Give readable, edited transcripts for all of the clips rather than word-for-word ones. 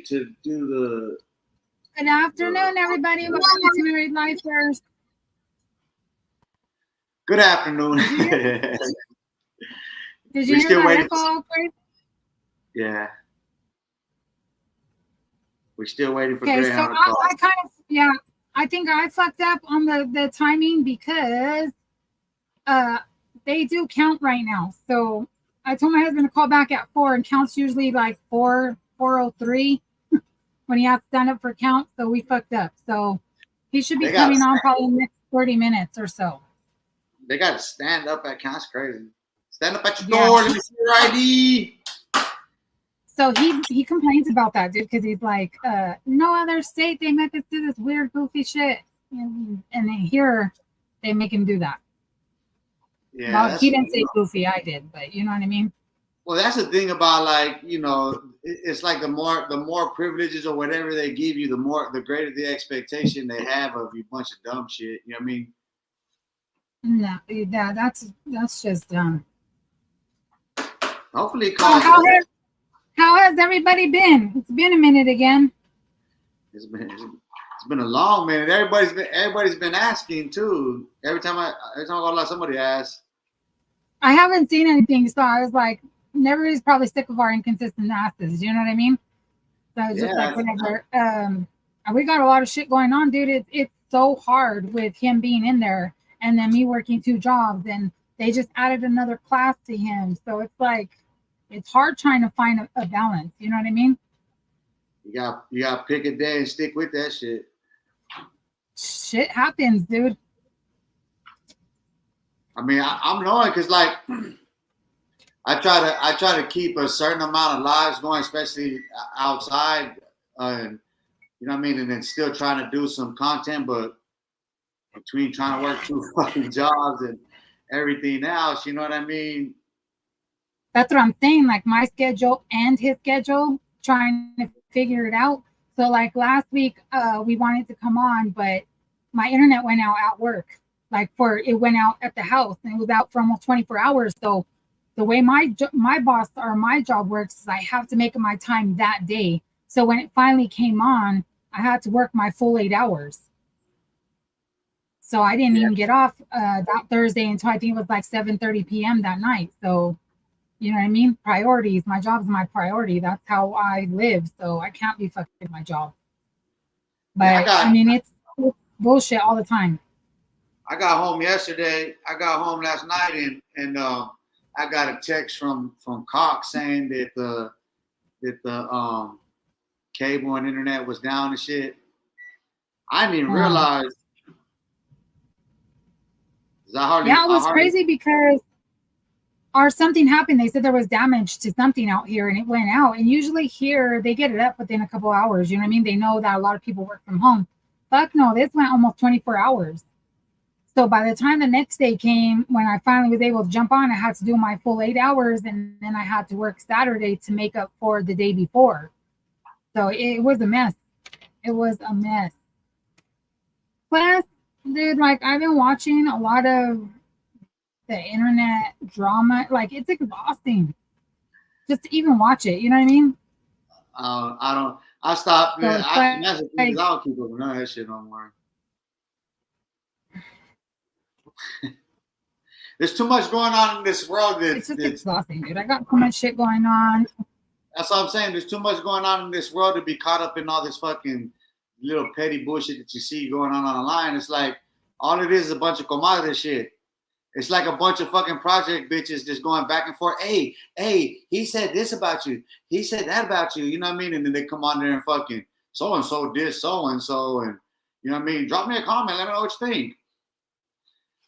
to do the. Good afternoon, everybody. Welcome to Married Life First. Good afternoon. Did you hear that echo, Chris? Yeah. We're still waiting for Greyhound to call. I think I fucked up on the timing because they do count right now. So I told my husband to call back at 4, and count's usually like 4:03 when he has to stand up for count. So we fucked up. So he should be coming on probably in the next 30 minutes or so. They got to stand up at count's crazy. Stand up at your door. Let me see your ID. So he complains about that, dude, because he's like, no other state they make us do this weird, goofy shit, and then here they make him do that. Yeah, well, he didn't say goofy, I did, but you know what I mean. Well, that's the thing about, like, you know, it's like the more privileges or whatever they give you, the greater the expectation they have of you, bunch of dumb shit. You know what I mean? No, yeah, that's just dumb. Hopefully, how has everybody been? It's been a minute again. It's been a long minute. Everybody's been asking too. Every time I go live, somebody asks. I haven't seen anything, so I was like, everybody's probably sick of our inconsistent asses. You know what I mean? So it's just like whatever. We got a lot of shit going on, dude. It's so hard with him being in there and then me working 2 jobs, and they just added another class to him. So it's like, it's hard trying to find a balance. You know what I mean? You got to pick a day and stick with that shit. Shit happens, dude. I mean, I'm knowing because, like, I try to keep a certain amount of lives going, especially outside, and you know what I mean, and then still trying to do some content, but between trying to work 2 fucking jobs and everything else, you know what I mean? That's what I'm saying. Like, my schedule and his schedule, trying to figure it out. So like last week, we wanted to come on, but my internet went out at work. Like it went out at the house, and it was out for almost 24 hours. So the way my boss or my job works is I have to make my time that day. So when it finally came on, I had to work my full 8 hours. So I didn't even get off that Thursday until I think it was like 7:30 p.m. that night. So, you know what I mean? Priorities. My job's my priority. That's how I live. So I can't be fucking my job. But I mean, it's bullshit all the time. I got home yesterday. I got home last night, and I got a text from Cox saying that the cable and internet was down and shit. I didn't even realize. It was crazy because something happened. They said there was damage to something out here, and it went out. And usually here they get it up within a couple hours. You know what I mean? They know that a lot of people work from home. Fuck no, this went almost 24 hours. So by the time the next day came, when I finally was able to jump on, I had to do my full 8 hours, and then I had to work Saturday to make up for the day before. So it was a mess. It was a mess. Plus, dude, like, I've been watching a lot of the internet drama. Like, it's exhausting just to even watch it. You know what I mean? I stopped. So I don't keep up with none of that shit no more. There's too much going on in this world. It's just exhausting, dude. I got so much shit going on. That's what I'm saying. There's too much going on in this world to be caught up in all this fucking little petty bullshit that you see going on online. It's like all it is a bunch of comadre shit. It's like a bunch of fucking project bitches just going back and forth. Hey, he said this about you. He said that about you. You know what I mean? And then they come on there and fucking so-and-so did so-and-so. And you know what I mean? Drop me a comment. Let me know what you think.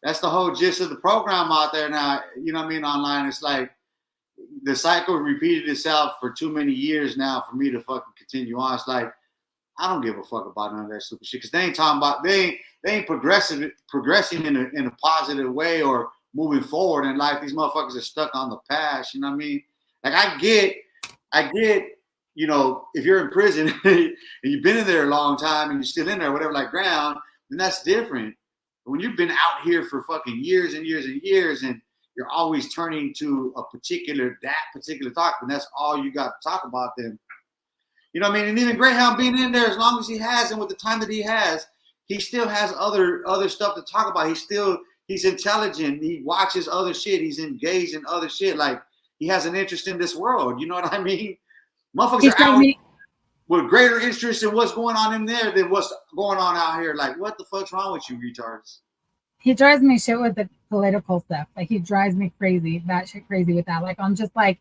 That's the whole gist of the program out there now. You know what I mean? Online. It's like the cycle repeated itself for too many years now for me to fucking continue on. It's like, I don't give a fuck about none of that stupid shit. Because they ain't talking about, they ain't progressing in a positive way or moving forward in life. These motherfuckers are stuck on the past. You know what I mean? Like, I get, you know, if you're in prison and you've been in there a long time and you're still in there, whatever, like Greyhound, then that's different. But when you've been out here for fucking years and years and years and you're always turning to that particular topic, and that's all you got to talk about, then You know what I mean? And even Greyhound being in there as long as he has and with the time that he still has other stuff to talk about. He's intelligent. He watches other shit. He's engaged in other shit. Like he has an interest in this world. You know what I mean? Motherfuckers are out with greater interest in what's going on in there than what's going on out here. Like, what the fuck's wrong with you, retards? He drives me shit with the political stuff. Like he drives me crazy, batshit crazy with that. Like I'm just like,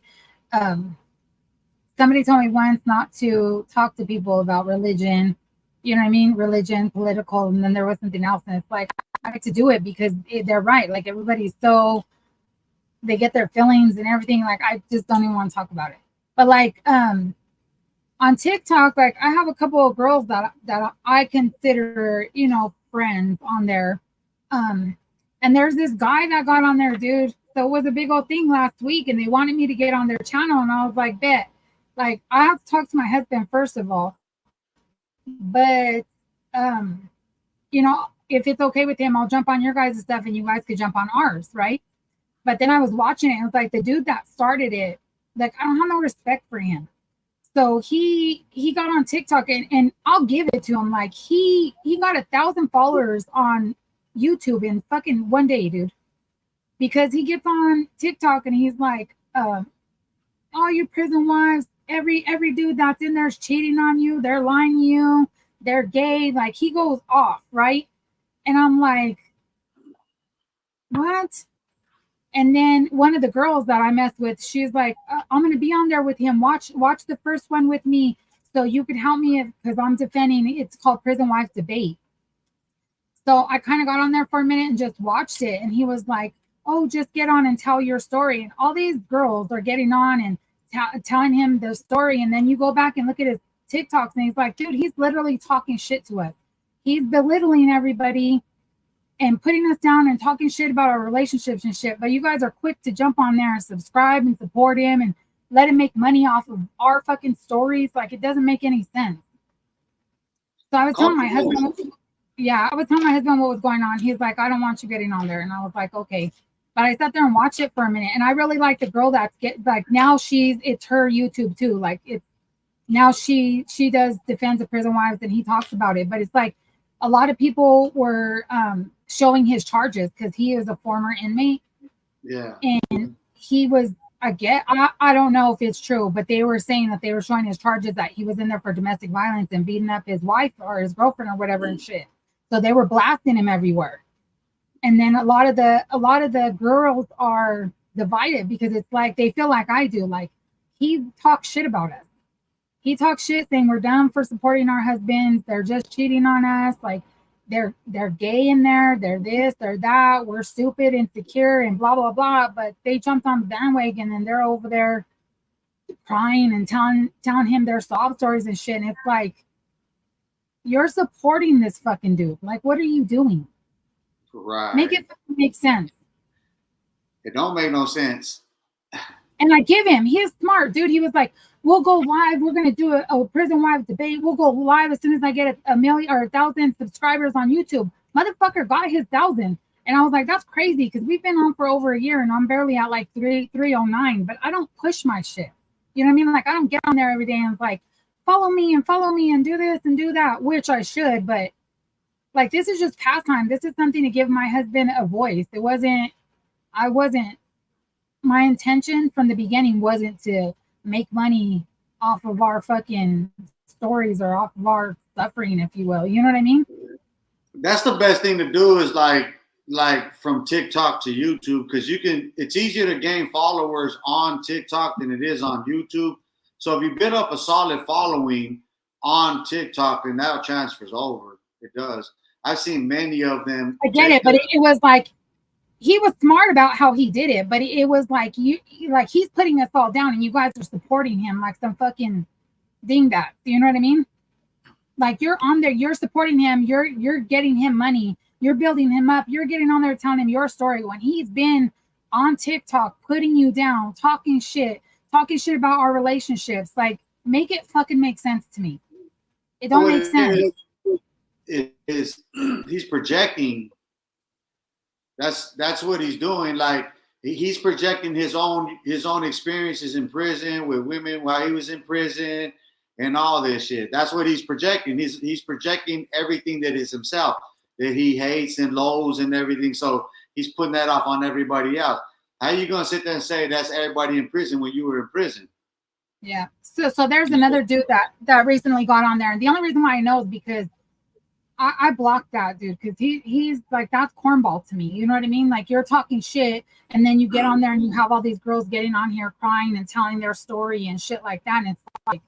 somebody told me once not to talk to people about religion. You know what I mean? Religion, political, and then there was something else. And it's like, I like to do it because they're right. Like everybody's they get their feelings and everything. Like I just don't even want to talk about it. But like, on TikTok, like I have a couple of girls that I consider, you know, friends on there. And there's this guy that got on there, dude. So it was a big old thing last week and they wanted me to get on their channel. And I was like, bet. Like I have to talk to my husband first of all. But, you know, if it's okay with him, I'll jump on your guys' stuff and you guys could jump on ours, right? But then I was watching it and it was like the dude that started it, like I don't have no respect for him. So he got on TikTok and I'll give it to him. Like he got 1,000 followers on YouTube in fucking one day, dude. Because he gets on TikTok and he's like, all you prison wives, every dude that's in there is cheating on you, they're lying to you, they're gay. Like he goes off, right? And I'm like, what? And then one of the girls that I mess with, she's like, I'm gonna be on there with him. Watch the first one with me, so you can help me because I'm defending. It's called Prison Wives Debate. So I kind of got on there for a minute and just watched it. And he was like, oh, just get on and tell your story. And all these girls are getting on and telling him their story. And then you go back and look at his TikToks and he's like, dude, he's literally talking shit to us. He's belittling everybody and putting us down and talking shit about our relationships and shit. But you guys are quick to jump on there and subscribe and support him and let him make money off of our fucking stories. Like it doesn't make any sense. So I was telling my husband, I was telling my husband what was going on. He's like, I don't want you getting on there. And I was like, okay. But I sat there and watched it for a minute. And I really like the girl that's now it's her YouTube too. Like it's now she does Defense of Prison Wives and he talks about it. But it's like a lot of people were showing his charges because he is a former inmate. Yeah. And he was, I don't know if it's true, but they were saying that they were showing his charges that he was in there for domestic violence and beating up his wife or his girlfriend or whatever and shit. So they were blasting him everywhere. And then a lot of the girls are divided because it's like they feel like I do. Like he talks shit about us. He talks shit saying we're dumb for supporting our husbands. They're just cheating on us. Like they're gay in there. They're this, they're that. We're stupid, insecure, and blah blah blah. But they jumped on the bandwagon and they're over there crying and telling him their sob stories and shit. And it's like, you're supporting this fucking dude. Like, what are you doing? Right. Make it make sense. It don't make no sense. And I give him, he is smart, dude. He was like, we'll go live. We're going to do a Prison Wives debate. We'll go live as soon as I get a million or 1,000 subscribers on YouTube. Motherfucker got his 1,000. And I was like, that's crazy because we've been on for over a year and I'm barely at like 309. But I don't push my shit. You know what I mean? Like, I don't get on there every day and like, follow me and do this and do that, which I should. But like, this is just pastime. This is something to give my husband a voice. My intention from the beginning wasn't to make money off of our fucking stories or off of our suffering, if you will. You know what I mean? That's the best thing to do is like from TikTok to YouTube, because it's easier to gain followers on TikTok than it is on YouTube. So if you build up a solid following on TikTok, then that transfers over. It does. I've seen many of them. I get it, but it was like, he was smart about how he did it, but it was like he's putting us all down and you guys are supporting him like some fucking dingbat. You know what I mean? Like you're on there, you're supporting him, you're getting him money, you're building him up, you're getting on there telling him your story when he's been on TikTok putting you down, talking shit about our relationships. Like, make it fucking make sense to me. It don't make sense. He's projecting. That's what he's doing. Like he's projecting his own experiences in prison with women while he was in prison, and all this shit. That's what he's projecting. He's projecting everything that is himself, that he hates and loathes and everything. So he's putting that off on everybody else. How are you gonna sit there and say that's everybody in prison when you were in prison? Yeah. So there's another dude that recently got on there, and the only reason why I know is because I blocked that dude, because he's like, that's cornball to me. You know what I mean? Like, you're talking shit, and then you get on there and you have all these girls getting on here crying and telling their story and shit like that, and it's like,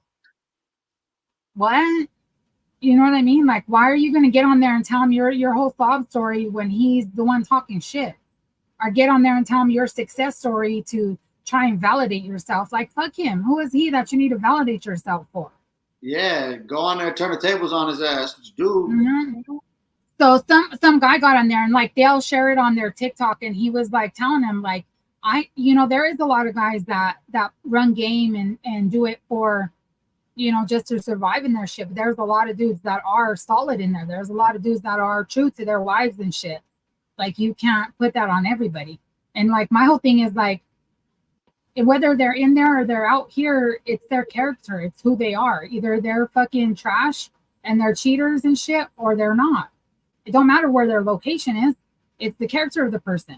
what? You know what I mean? Like, why are you going to get on there and tell him your whole sob story when he's the one talking shit? Or get on there and tell him your success story to try and validate yourself. Like, fuck him. Who is he that you need to validate yourself for? Yeah, go on there, turn the tables on his ass, dude. Mm-hmm. So some guy got on there, and like, they'll share it on their TikTok, and he was like telling him, like, there is a lot of guys that run game and do it for, just to survive in their shit. But there's a lot of dudes that are solid in there. There's a lot of dudes that are true to their wives and shit. Like, you can't put that on everybody. And like, my whole thing is like, whether they're in there or they're out here, it's their character. It's who they are. Either they're fucking trash and they're cheaters and shit, or they're not. It don't matter where their location is. It's the character of the person.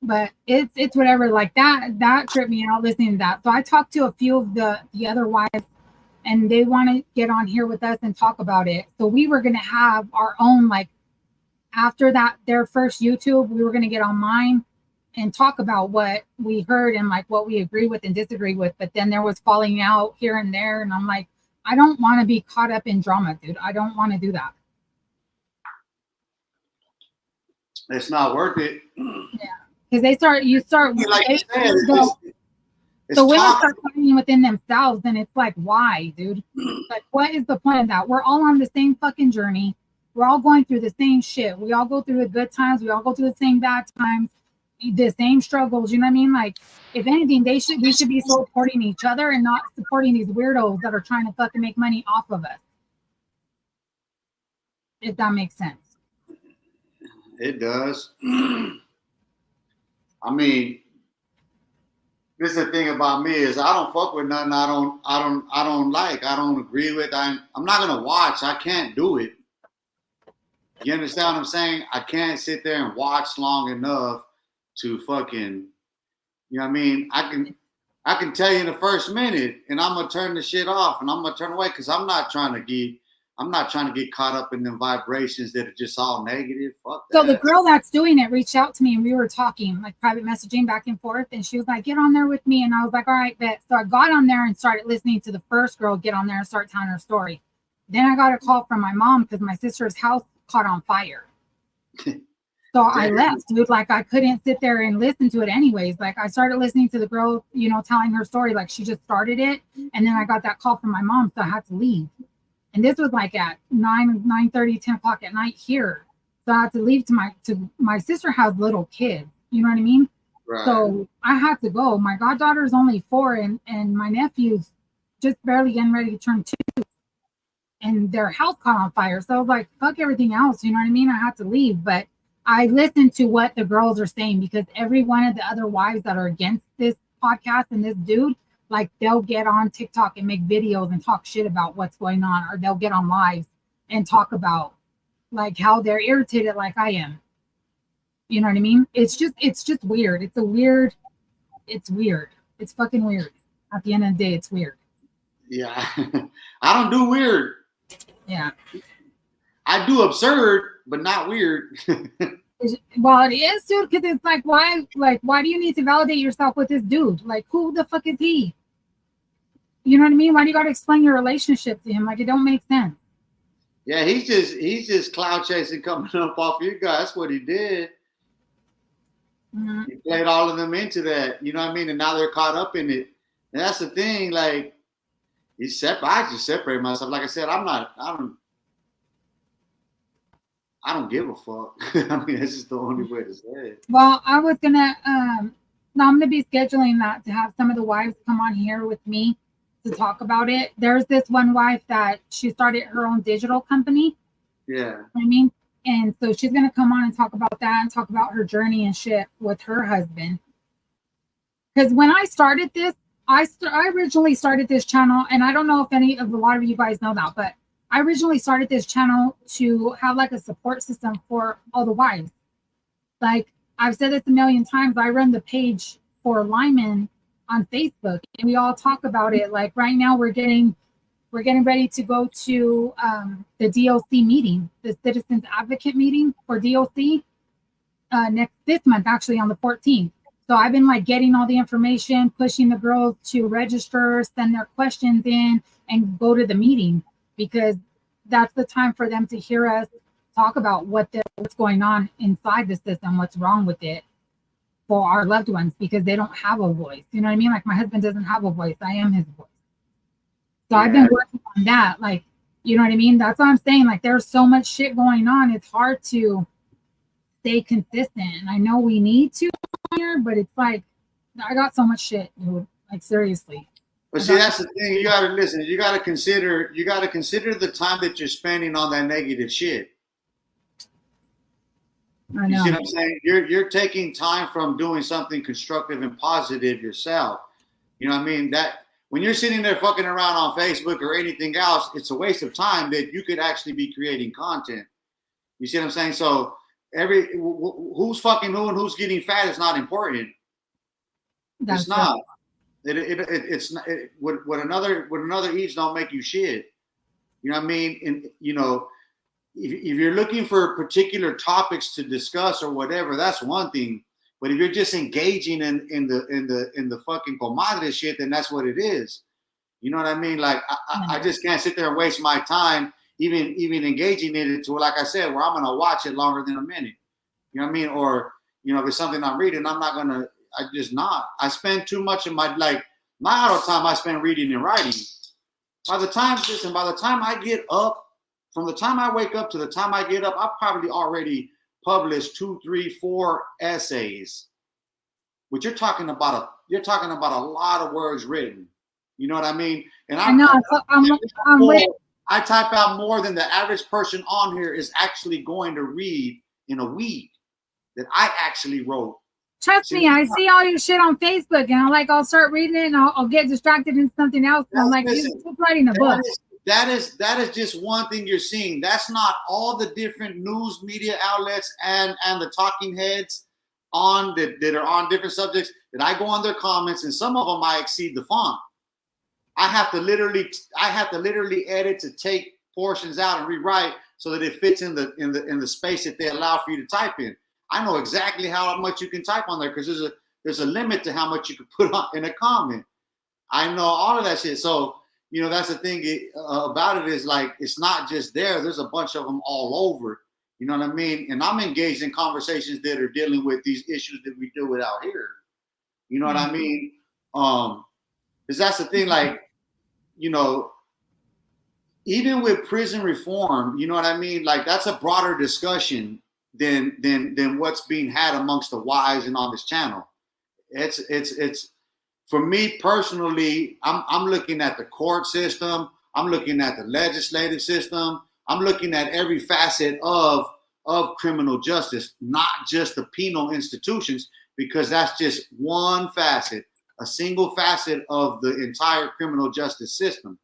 But it's whatever. Like, that tripped me out listening to that. So I talked to a few of the other wives, and they want to get on here with us and talk about it. So we were going to have our own, like, after that, their first YouTube, we were going to get on mine and talk about what we heard and like what we agree with and disagree with. But then there was falling out here and there. And I'm like, I don't want to be caught up in drama, dude. I don't want to do that. It's not worth it. Yeah. Because you start like you said, the women start fighting within themselves, and it's like, why, dude? Like, what is the point of that? We're all on the same fucking journey. We're all going through the same shit. We all go through the good times. We all go through the same bad times, the same struggles. You know what I mean? Like, if anything, we should be supporting each other and not supporting these weirdos that are trying to fucking make money off of us. If that makes sense. It does. I mean, this is the thing about me is I don't fuck with nothing I don't like. I don't agree with. I'm not gonna watch. I can't do it. You understand what I'm saying? I can't sit there and watch long enough to fucking, you know what I mean? I can tell you in the first minute, and I'm gonna turn the shit off, and I'm gonna turn away because I'm not trying to get caught up in them vibrations that are just all negative. Fuck that. So the girl that's doing it reached out to me, and we were talking, like, private messaging back and forth, and she was like, get on there with me. And I was like, all right, bet. So I got on there and started listening to the first girl get on there and start telling her story. Then I got a call from my mom because my sister's house caught on fire. So I left, dude. Like, I couldn't sit there and listen to it anyways. Like, I started listening to the girl, telling her story. Like, she just started it. And then I got that call from my mom, so I had to leave. And this was like at 9:30, 10 o'clock at night here. So I had to leave to my sister has little kids. You know what I mean? Right. So I had to go. My goddaughter's only 4, and my nephew's just barely getting ready to turn 2. And their house caught on fire. So I was like, fuck everything else. You know what I mean? I had to leave. But I listened to what the girls are saying, because every one of the other wives that are against this podcast and this dude, like, they'll get on TikTok and make videos and talk shit about what's going on, or they'll get on lives and talk about like how they're irritated like I am. You know what I mean? It's just weird. It's weird. It's fucking weird. At the end of the day, it's weird. Yeah. I don't do weird. Yeah. I do absurd, but not weird. Well, it is, dude, because it's like, why do you need to validate yourself with this dude? Like, who the fuck is he? You know what I mean? Why do you got to explain your relationship to him? Like, it don't make sense. Yeah, he's just cloud chasing, coming up off you guys. That's what he did. Mm-hmm. He played all of them into that. You know what I mean? And now they're caught up in it. And that's the thing. Like, I just separate myself. Like I said, I don't give a fuck. I mean, that's just the only way to say it. Well, I was gonna I'm gonna be scheduling that to have some of the wives come on here with me to talk about it. There's this one wife that she started her own digital company. Yeah. I mean, and so she's gonna come on and talk about that and talk about her journey and shit with her husband. because when I started this, I originally started this channel, and I don't know if a lot of you guys know that, but I originally started this channel to have like a support system for all the wives. Like I've said this a million times, I run the page for Lyman on Facebook, and we all talk about it. Like right now, we're getting ready to go to the DOC meeting, the Citizens Advocate meeting for DOC this month, actually on the 14th. So I've been like getting all the information, pushing the girls to register, send their questions in, and go to the meeting, because that's the time for them to hear us talk about what's going on inside the system, what's wrong with it for our loved ones, because they don't have a voice. You know what I mean? Like my husband doesn't have a voice. I am his voice. So I've been working on that. Like, you know what I mean? That's what I'm saying. Like there's so much shit going on. It's hard to stay consistent. And I know we need to here, but it's like I got so much shit, dude. Like seriously. But see, that's the thing. You gotta listen. You gotta consider the time that you're spending on that negative shit. I know. You see what I'm saying? You're taking time from doing something constructive and positive yourself. You know what I mean? That when you're sitting there fucking around on Facebook or anything else, it's a waste of time that you could actually be creating content. You see what I'm saying? So who's fucking who and who's getting fat is not important. It's not. It's not. What another eats don't make you shit. You know what I mean? And you know, if you're looking for particular topics to discuss or whatever, that's one thing. But if you're just engaging in the fucking comadre shit, then that's what it is. You know what I mean? Like I just can't sit there and waste my time even engaging in it to, like I said, where I'm gonna watch it longer than a minute. You know what I mean? Or you know, if it's something I'm reading, I'm not gonna. I just not. I spend too much of my idle time I spend reading and writing. By the time I get up, from the time I wake up to the time I get up, I've probably already published 2, 3, 4 essays. But you're talking about a lot of words written. You know what I mean? And I type out more than the average person on here is actually going to read in a week that I actually wrote. Trust me, I see all your shit on Facebook, and I'll start reading it, and I'll get distracted in something else. And I'm like, you're writing a book. That is just one thing you're seeing. That's not all the different news media outlets and the talking heads that are on different subjects that I go on their comments, and some of them I exceed the font. I have to literally edit to take portions out and rewrite so that it fits in the space that they allow for you to type in. I know exactly how much you can type on there because there's a limit to how much you can put on in a comment. I know all of that shit. So, you know, that's the thing about it is like, it's not just there. There's a bunch of them all over. You know what I mean? And I'm engaged in conversations that are dealing with these issues that we deal with out here. You know what I mean? Because that's the thing, like, you know, even with prison reform, you know what I mean? Like, that's a broader discussion than what's being had amongst the wives and on this channel. It's for me personally, I'm looking at the court system, I'm looking at the legislative system, I'm looking at every facet of criminal justice, not just the penal institutions, because that's just one facet, a single facet of the entire criminal justice system.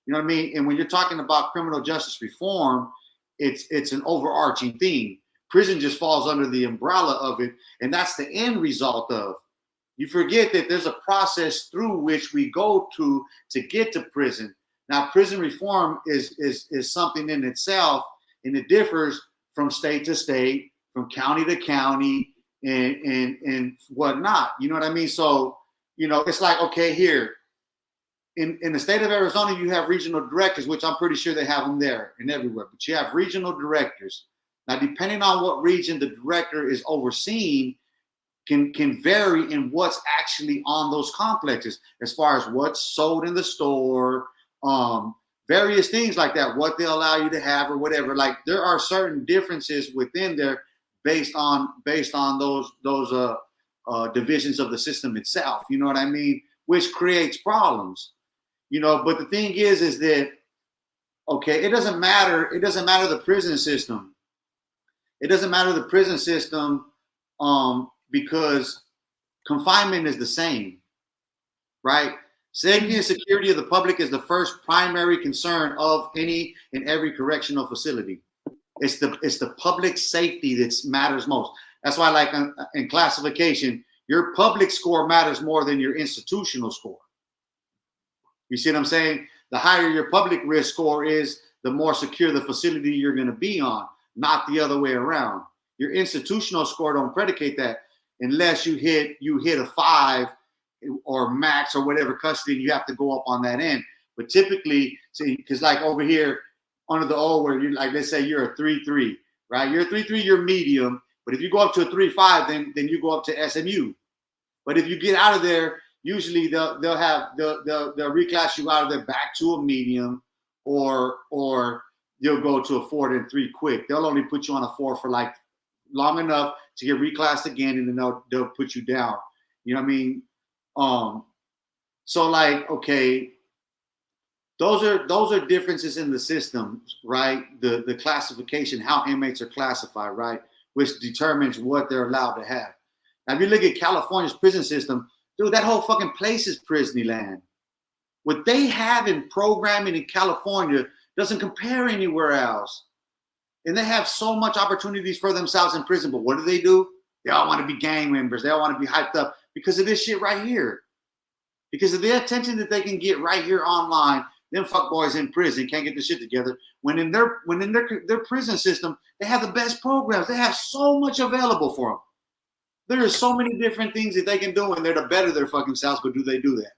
You know what I mean? And when you're talking about criminal justice reform, it's an overarching theme. Prison just falls under the umbrella of it, and that's the end result of. You forget that there's a process through which we go to get to prison. Now, prison reform is something in itself, and it differs from state to state, from county to county, and whatnot. You know what I mean? So, you know, it's like, okay, here in the state of Arizona, you have regional directors, which I'm pretty sure they have them there and everywhere. But you have regional directors. Now, depending on what region the director is overseeing, can vary in what's actually on those complexes, as far as what's sold in the store, various things like that, what they allow you to have or whatever. Like, there are certain differences within there based on those divisions of the system itself. You know what I mean? Which creates problems. You know, but the thing is that, okay, it doesn't matter the prison system. It doesn't matter the prison system because confinement is the same. right? Safety and security of the public is the first primary concern of any and every correctional facility. It's the public safety that matters most. That's why, like in classification, your public score matters more than your institutional score. You see what I'm saying? The higher your public risk score is, the more secure the facility you're going to be on, not the other way around. Your institutional score don't predicate that unless you hit a 5 or max or whatever custody, you have to go up on that end. But typically, see, because like over here under the O, where you like, let's say you're a 3-3, right? You're a 3-3, you're medium. But if you go up to a 3-5, then you go up to SMU. But if you get out of there, usually they'll reclass you out of there back to a medium, or you'll go to a 4 and 3 quick. They'll only put you on a 4 for like long enough to get reclassed again, and then they'll put you down. You know what I mean? So like, okay, those are differences in the system, right? The classification, how inmates are classified, right? Which determines what they're allowed to have. Now, if you look at California's prison system, dude, that whole fucking place is Disneyland. What they have in programming in California doesn't compare anywhere else. And they have so much opportunities for themselves in prison, but what do? They all want to be gang members. They all want to be hyped up because of this shit right here. Because of the attention that they can get right here online, them fuckboys in prison can't get the shit together. When in their prison system, they have the best programs. They have so much available for them. There are so many different things that they can do, and they're to better their fucking selves, but do they do that?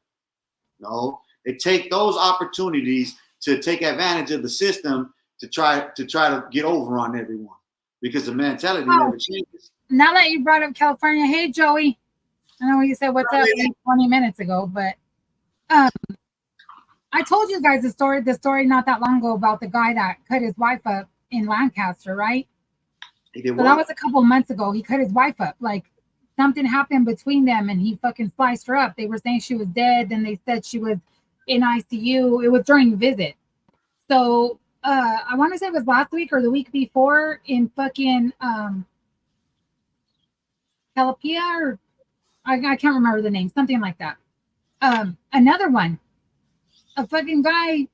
No. They take those opportunities to take advantage of the system to try to get over on everyone, because the mentality never changes. Now that you brought up California, hey Joey, I know you said what's up 20 minutes ago, but I told you guys the story not that long ago about the guy that cut his wife up in Lancaster, right? He did what? So that was a couple months ago. He cut his wife up. Like something happened between them, and he fucking sliced her up. They were saying she was dead, then they said she was in ICU. It was during a visit. So I want to say it was last week or the week before in fucking Calapia, or I can't remember the name, something like that. Another one, a fucking guy,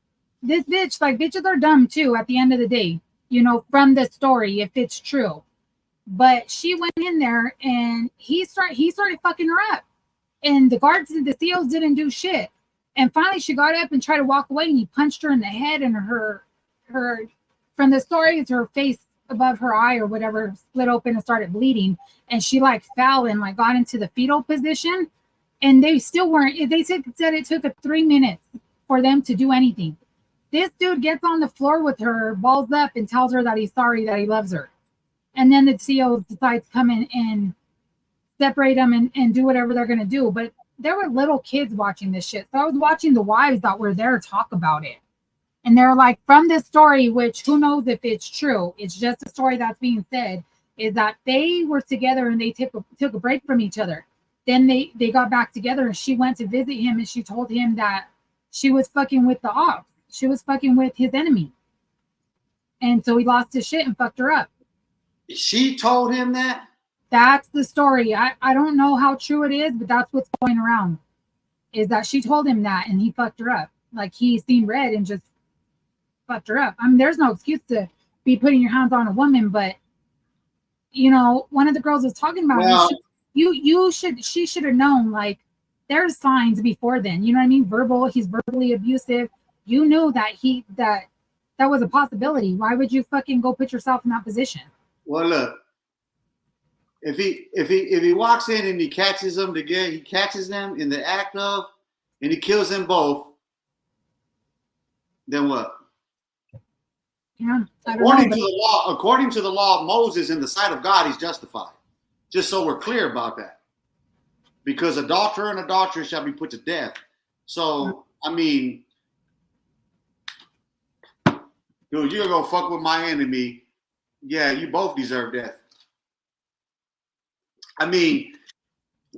this bitch, like bitches are dumb too at the end of the day, you know, from the story, if it's true. But she went in there and he started fucking her up. And the guards and the COs didn't do shit. And finally she got up and tried to walk away, and he punched her in the head, and her from the story is her face above her eye or whatever split open and started bleeding, and she like fell and like got into the fetal position, and they still weren't. They said it took 3 minutes for them to do anything. This dude gets on the floor with her, balls up, and tells her that he's sorry, that he loves her, and then the CO decides to come in and separate them and do whatever they're gonna do. But there were little kids watching this shit, so I was watching the wives that were there talk about it. And they're like, from this story, which who knows if it's true, it's just a story that's being said, is that they were together and they took a break from each other. Then they got back together, and she went to visit him, and she told him that she was fucking with the ops. She was fucking with his enemy. And so he lost his shit and fucked her up. She told him that? That's the story. I don't know how true it is, but that's what's going around, is that she told him that, and he fucked her up. Like, he seen red and just fucked her up. I mean, there's no excuse to be putting your hands on a woman, but you know, one of the girls was talking about, well, she should have known, like, there's signs before then, you know what I mean? He's verbally abusive. You knew that that was a possibility. Why would you fucking go put yourself in that position? Well, look, if he walks in and he catches them together, he catches them in the act of, and he kills them both, then what? Yeah, according to the law of Moses, in the sight of God, he's justified. Just so we're clear about that. Because adulterer and adulteress shall be put to death. So, I mean, dude, you're gonna go fuck with my enemy. Yeah, you both deserve death. I mean,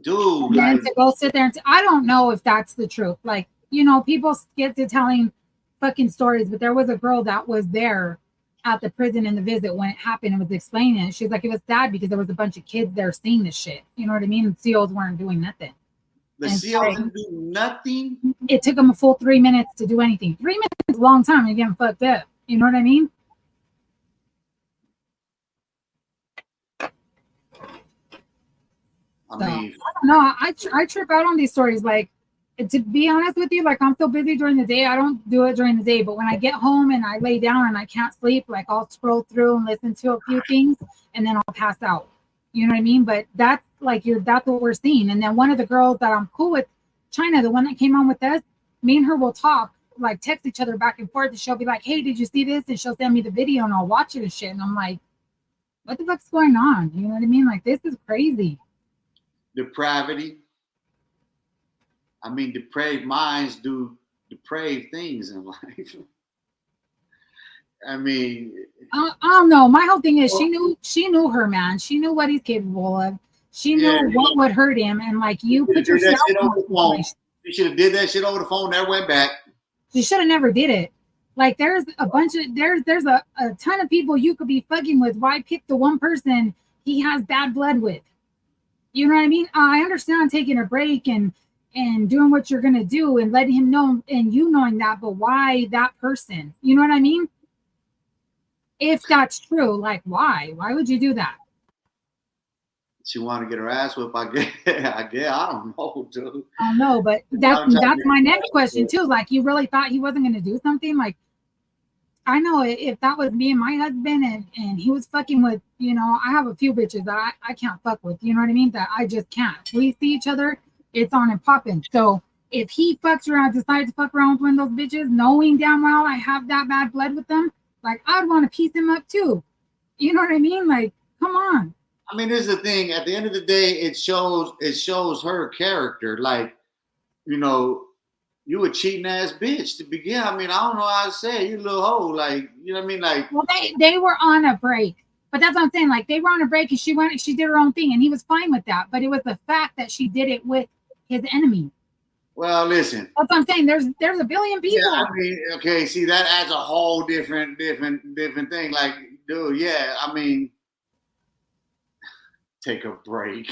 dude. And to go sit there and I don't know if that's the truth. Like, you know, people get to telling fucking stories, but there was a girl that was there at the prison in the visit when it happened and was explaining it. She's like, it was sad because there was a bunch of kids there seeing this shit. You know what I mean? And COs weren't doing nothing. The CO didn't do nothing. It took him a full 3 minutes to do anything. 3 minutes is a long time to get fucked up. You know what I mean? I mean, I don't know. I trip out on these stories. Like, to be honest with you, like, I'm so busy during the day. I don't do it during the day. But when I get home and I lay down and I can't sleep, like, I'll scroll through and listen to a few things, and then I'll pass out. You know what I mean? But that's like that's what we're seeing. And then one of the girls that I'm cool with, China, the one that came on with us, me and her will talk, like, text each other back and forth, and she'll be like, "Hey, did you see this?" And she'll send me the video, and I'll watch it and shit. And I'm like, what the fuck's going on? You know what I mean? Like, this is crazy. Depravity. I mean, depraved minds do depraved things in life. I mean, I don't know. My whole thing is she knew her man. She knew what he's capable of. She knew what would hurt him, and like, you put yourself over the phone. You should have did that shit over the phone. Never went back. She should have never did it. Like, there's a bunch of there's a ton of people you could be fucking with. Why pick the one person he has bad blood with? You know what I mean? I understand taking a break and doing what you're gonna do and letting him know, and you knowing that, but why that person? You know what I mean? If that's true, like, why would you do that? She wanted to get her ass whipped. I guess I don't know, dude. I don't know, but that's my next question too. Like, you really thought he wasn't gonna do something? Like, I know if that was me and my husband and he was fucking with, you know, I have a few bitches that I can't fuck with, you know what I mean? That I just can't. We see each other, it's on and popping. So if he fucks around, decides to fuck around with one of those bitches, knowing damn well I have that bad blood with them, like, I'd want to piece him up too. You know what I mean? Like, come on. I mean, this is the thing. At the end of the day, it shows her character. Like, you know, you a cheating ass bitch to begin. I mean, I don't know how to say it. You little hoe. Like, you know what I mean? Like, well, they were on a break. But that's what I'm saying. Like, they were on a break and she did her own thing, and he was fine with that. But it was the fact that she did it with his enemy. Well, listen. That's what I'm saying. There's a billion people. Yeah, I mean, okay, see, that adds a whole different thing. Like, dude, yeah, I mean, take a break.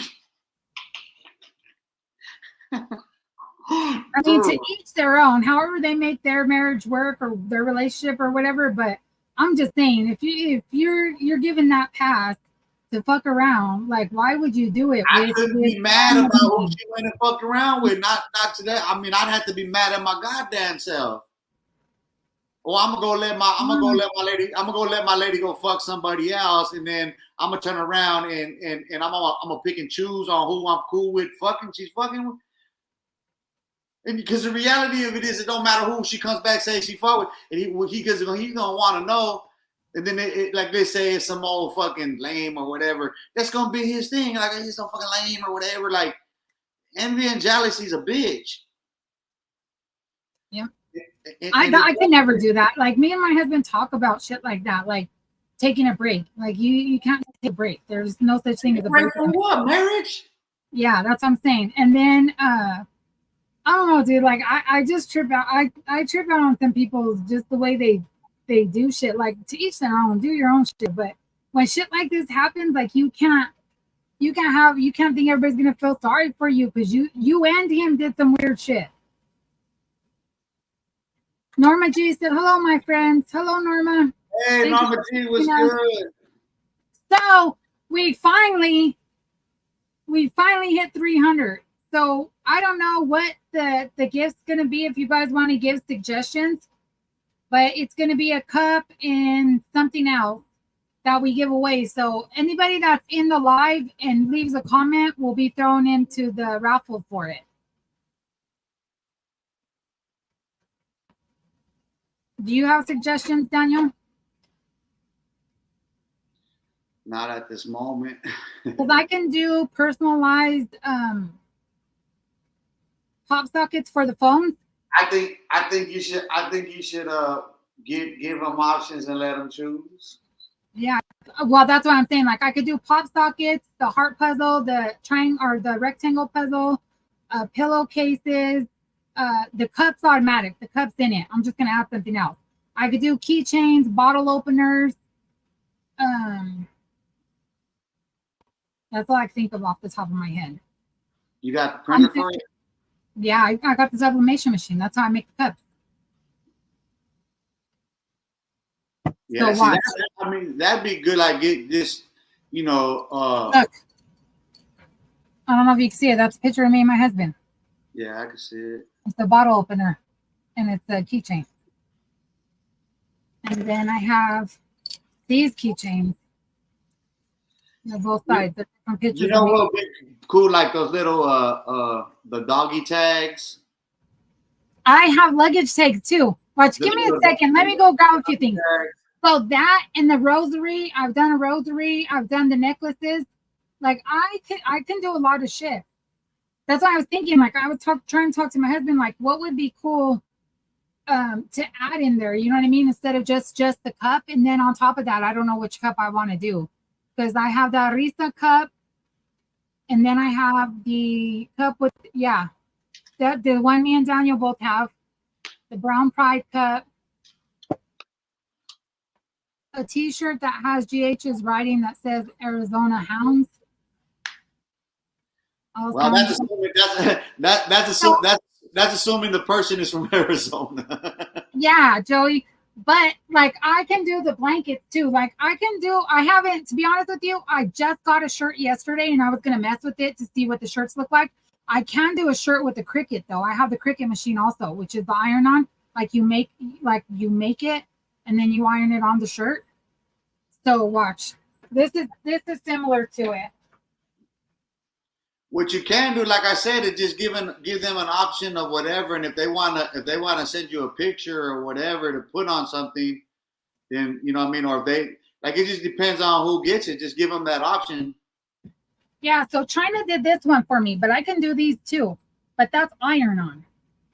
I mean, to each their own. However they make their marriage work or their relationship or whatever. But I'm just saying, if you're given that pass to fuck around, like, why would you do it? I couldn't be mad about who she went and fucked around with. Not today. I mean, I'd have to be mad at my goddamn self. Well, I'm gonna let my lady go fuck somebody else, and then I'm gonna turn around and I'm gonna pick and choose on who I'm cool with fucking. She's fucking with. And because the reality of it is, it don't matter who she comes back saying she fought with, and he's gonna want to know. And then like they say, it's some old fucking lame or whatever. That's gonna be his thing. Like, he's so fucking lame or whatever. Like, envy and jealousy is a bitch. Yeah. I can never do that. Like, me and my husband talk about shit like that, like taking a break. Like, you can't take a break. There's no such thing as a break. For what? Marriage? Yeah, that's what I'm saying. And then I don't know, dude. Like, I just trip out. I trip out on some people, just the way they do shit. Like, to each their own. Do your own shit. But when shit like this happens, like, you can't think everybody's gonna feel sorry for you, because you and him did some weird shit. Norma G said, "Hello, my friends." Hello, Norma. Hey, Norma G, was good. So we finally hit 300. So I don't know what the gift's gonna be, if you guys want to give suggestions, but it's gonna be a cup and something else that we give away. So anybody that's in the live and leaves a comment will be thrown into the raffle for it. Do you have suggestions, Daniel? Not at this moment. Because I can do personalized pop sockets for the phones. I think you should give them options and let them choose. Yeah, well, that's what I'm saying. Like, I could do pop sockets, the heart puzzle, the triangle or the rectangle puzzle, pillowcases. The cup's automatic. The cup's in it. I'm just gonna add something else. I could do keychains, bottle openers. That's all I can think of off the top of my head. You got the printer for it? Yeah, I got the sublimation machine. That's how I make the cups. Yeah, So see watch. I mean, that'd be good. Like get this, you know. Look. I don't know if you can see it. That's a picture of me and my husband. Yeah, I can see it. It's a bottle opener, and it's a keychain. And then I have these keychains. They're both sides. They're different pictures. You know what would be cool? Like those little the doggy tags. I have luggage tags too. Watch, give me a second. Let me go grab a few things. So that and the rosary, I've done a rosary. I've done the necklaces. Like I can do a lot of shit. That's why I was thinking. Like I was trying to talk to my husband. Like what would be cool to add in there? You know what I mean? Instead of just the cup, and then on top of that, I don't know which cup I want to do because I have the Arisa cup, and then I have the cup with the one me and Daniel both have, the Brown Pride cup. A T-shirt that has GH's writing that says Arizona Hounds. Well, that's assuming the person is from Arizona. Yeah, Joey. But like I can do the blankets too. Like I haven't, to be honest with you, I just got a shirt yesterday and I was gonna mess with it to see what the shirts look like. I can do a shirt with the Cricut though. I have the Cricut machine also, which is the iron-on. Like you make it and then you iron it on the shirt. So watch. This is similar to it. What you can do, like I said, is just give them an option of whatever, and if they wanna send you a picture or whatever to put on something, then you know what I mean. Or if they like, it just depends on who gets it. Just give them that option. Yeah. So China did this one for me, but I can do these too. But that's iron-on.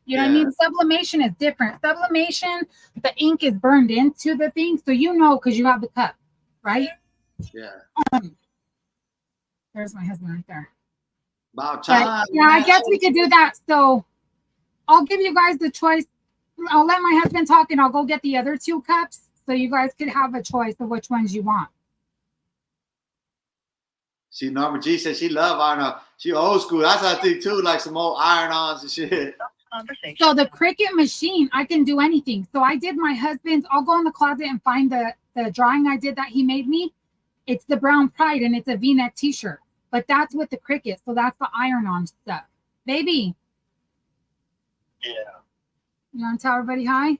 You know what I mean? Sublimation is different. Sublimation, the ink is burned into the thing, so you know because you have the cup, right? Yeah. There's my husband right there. About time. But, yeah, I guess we could do that. So I'll give you guys the choice. I'll let my husband talk and I'll go get the other two cups so you guys could have a choice of which ones you want. See, Norma G said she love iron-on. She old school. That's what I think too, like some old iron-ons and shit. So the Cricut machine, I can do anything. So I did my husband's. I'll go in the closet and find the drawing I did that he made me. It's the Brown Pride and it's a V-neck t-shirt. But that's with the Cricut. So that's the iron-on stuff. Baby. Yeah. You want to tell everybody hi?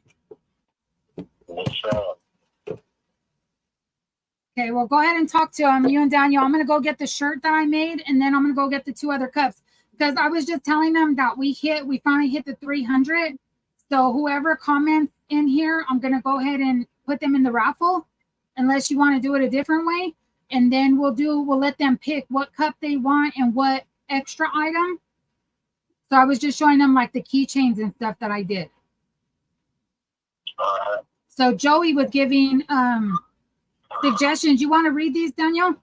What's up? Okay, well, go ahead and talk to you and Daniel. I'm going to go get the shirt that I made, and then I'm going to go get the two other cups. Because I was just telling them that we finally hit the 300. So whoever comments in here, I'm going to go ahead and put them in the raffle, unless you want to do it a different way. And then we'll let them pick what cup they want and what extra item. So I was just showing them like the keychains and stuff that I did. So Joey was giving suggestions. You want to read these, Daniel?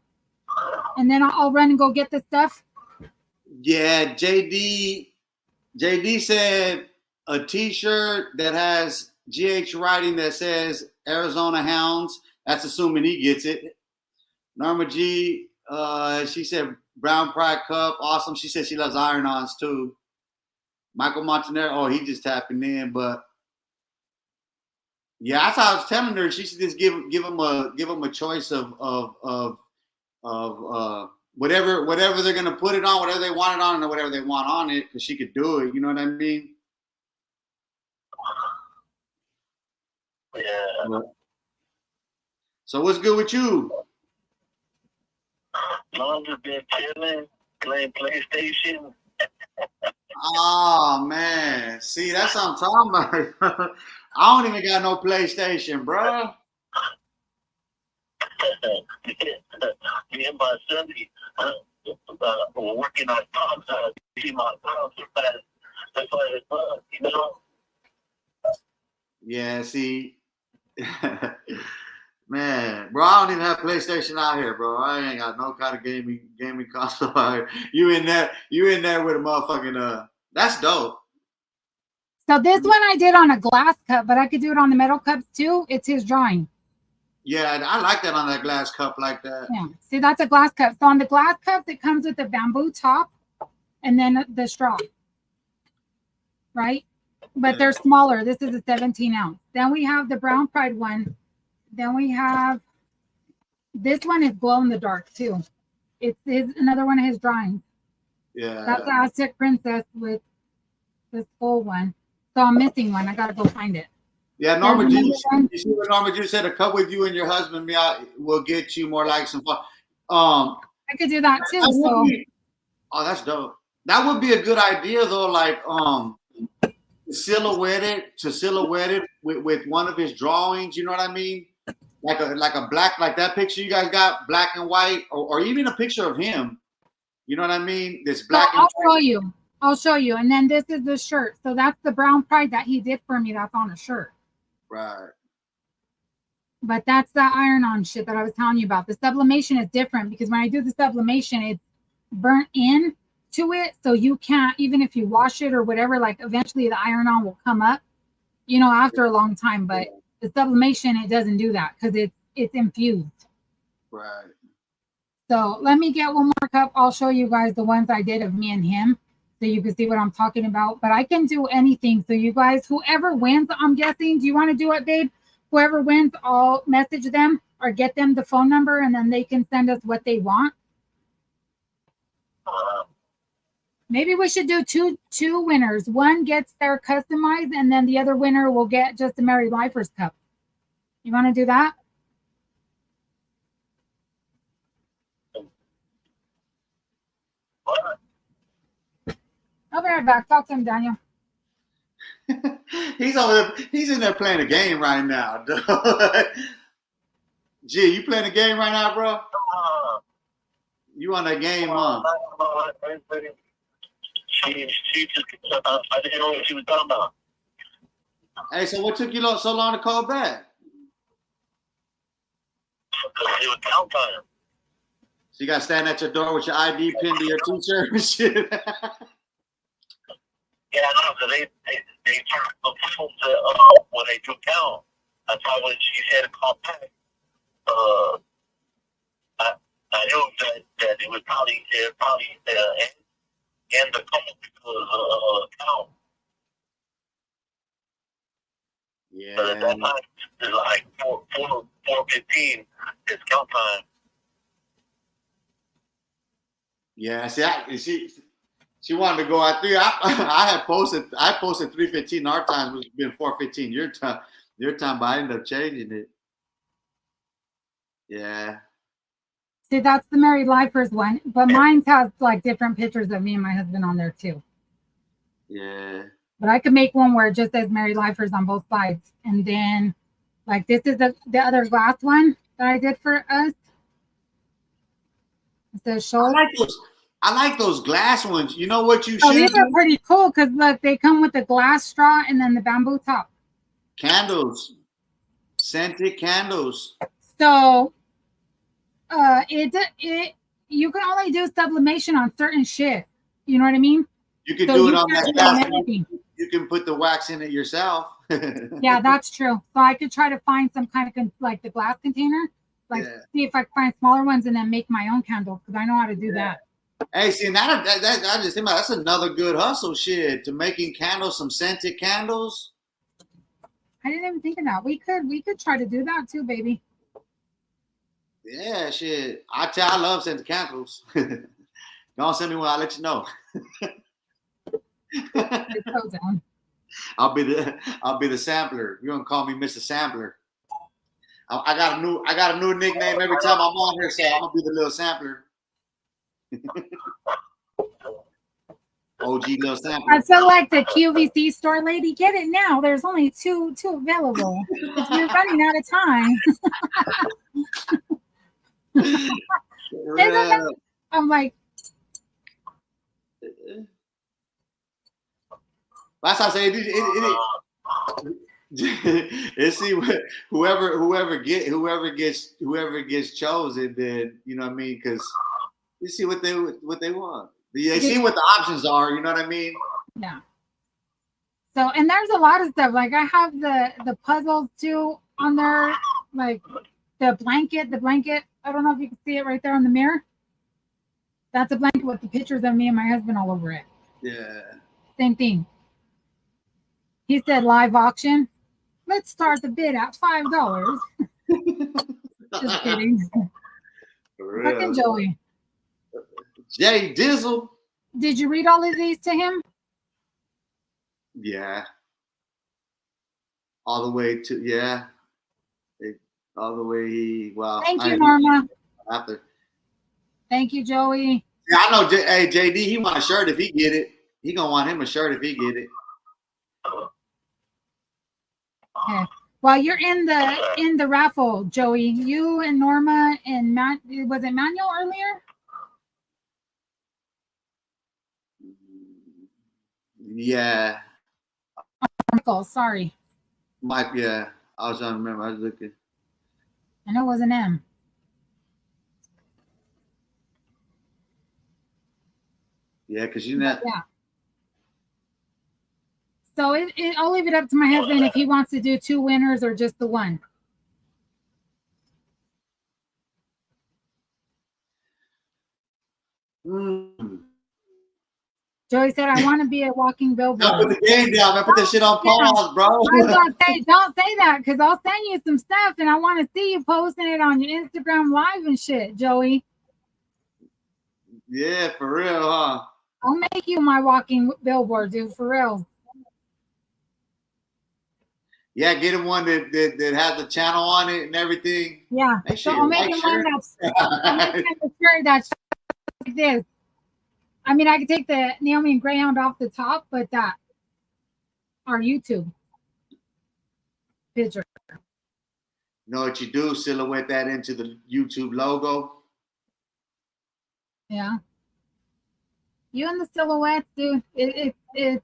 And then I'll run and go get the stuff. Yeah, JD said a t-shirt that has GH writing that says Arizona Hounds. That's assuming he gets it. Norma G, she said Brown Pride cup. Awesome. She said she loves iron-ons too. Michael Montanero, oh, he just tapping in, but yeah, that's how I was telling her. She should just give them a choice of whatever they're gonna put it on, whatever they want it on, or whatever they want on it, because she could do it. You know what I mean? Yeah. So what's good with you? I'm just been chilling, playing PlayStation. Oh man, see that's what I'm talking about. I don't even got no PlayStation, bro. Me and my son, we're working on dogs. See my dogs so fast. That's why it's fun, you know. Yeah, see, man, bro, I don't even have PlayStation out here, bro. I ain't got no kind of gaming console out here. You in there with a motherfucking that's dope. So this one I did on a glass cup, but I could do it on the metal cups too. It's his drawing. Yeah, I like that on that glass cup like that. Yeah, see, that's a glass cup. So on the glass cup, it comes with the bamboo top and then the straw. right? But they're smaller. This is a 17 ounce. Then we have the Brown Pride one. Then we have this one is glow in the dark too. It's another one of his drawings. Yeah. That's the Aztec princess with this full one. So I'm missing one. I gotta go find it. Yeah, Norma Jew. You see what Norma Jew said? A cup with you and your husband will get you more likes and fun. I could do that too. Oh, that's dope. That would be a good idea though. Like silhouette it with one of his drawings. You know what I mean? Like a black, like that picture you guys got, black and white, or even a picture of him. You know what I mean? This black. So I'll show you. And then this is the shirt. So that's the Brown Pride that he did for me. That's on a shirt. Right. But that's the iron-on shit that I was telling you about. The sublimation is different because when I do the sublimation, it's burnt in to it. So you can't, even if you wash it or whatever, like eventually the iron-on will come up, you know, after a long time. But the sublimation, it doesn't do that because it's infused. Right. So let me get one more cup. I'll show you guys the ones I did of me and him so you can see what I'm talking about. But I can do anything. So you guys, whoever wins, I'm guessing, do you want to do it, babe? Whoever wins, I'll message them or get them the phone number and then they can send us what they want. Maybe we should do two winners. One gets their customized and then the other winner will get just a Married Lifers cup. You want to do that? I'll be right back. Talk to him, Daniel. He's over there. He's in there playing a game right now. Gee, you playing a game right now, bro? You on that game, huh? She just, I didn't know what she was talking about. Hey, so what took you so long to call back? Because it was count time. So you got to stand at your door with your ID pinned to your t-shirt and shit. Yeah, I know, because they turned the phone to when they do count. That's why when she said to call back, I knew that it would probably end the call because count. Yeah. But at that time, it's like 4:15 is count time. Yeah, see, she wanted to go at 3. I posted 3:15 our time, which has been 4:15 your time, but I ended up changing it. Yeah. See, that's the Married Lifers one, but mine has like different pictures of me and my husband on there too. Yeah. But I could make one where it just says Married Lifers on both sides. And then like this is the other glass one that I did for us. It says show. I like those glass ones. You know what you should these do? are pretty cool because look, they come with the glass straw and then the bamboo top. Candles. Scented candles. So you can only do sublimation on certain shit. You know what I mean? You can do it on that glass. You can put the wax in it yourself. Yeah, that's true. So I could try to find some kind of like the glass container, like see if I can find smaller ones and then make my own candle because I know how to do that. Hey, see, that I just think about that's another good hustle shit to making candles, some scented candles. I didn't even think of that. We could try to do that too, baby. Yeah, shit. I love scented candles. Don't send me one. I'll let you know. I'll be the sampler. You're gonna call me Mr. Sampler. I got a new nickname every time I'm on here, so I'm gonna be the little sampler. OG little sampler. I feel like the QVC store lady. Get it now. There's only two available. You're running out of time. I'm like, that's how I say it. See whoever gets chosen, then you know what I mean, because you see what they want. They see what the options are. You know what I mean? Yeah. So and there's a lot of stuff. Like I have the puzzles too on there, like the blanket. I don't know if you can see it right there on the mirror. That's a blanket with the pictures of me and my husband all over it. Yeah. Same thing. He said live auction. Let's start the bid at $5. Just kidding. For Fucking real. Joey. Jay Dizzle. Did you read all of these to him? Yeah. All the way to, yeah. All the way, well. Thank you, Norma. After. Thank you, Joey. Yeah, I know. Hey, JD, he want a shirt if he get it. He gonna want him a shirt if he get it. Okay. While you're in the raffle, Joey, you and Norma and Matt, was it Manuel earlier? Yeah. Michael, sorry. Mike, yeah. I was trying to remember. I was looking. I know it was an M. Yeah, because you know. Yeah. So I'll leave it up to my husband if he wants to do 2 winners or just the one. Joey said, I want to be a walking billboard. Put the game down, man. Put that shit on pause, bro. I was gonna say, don't say that, because I'll send you some stuff and I want to see you posting it on your Instagram live and shit, Joey. Yeah, for real, huh? I'll make you my walking billboard, dude, for real. Yeah, get him one that has the channel on it and everything. Yeah. So I'll make him one that's like this. I mean, I could take the Naomi and Greyhound off the top, but that our YouTube picture. You know what you do? Silhouette that into the YouTube logo. Yeah. You and the silhouettes, dude. It's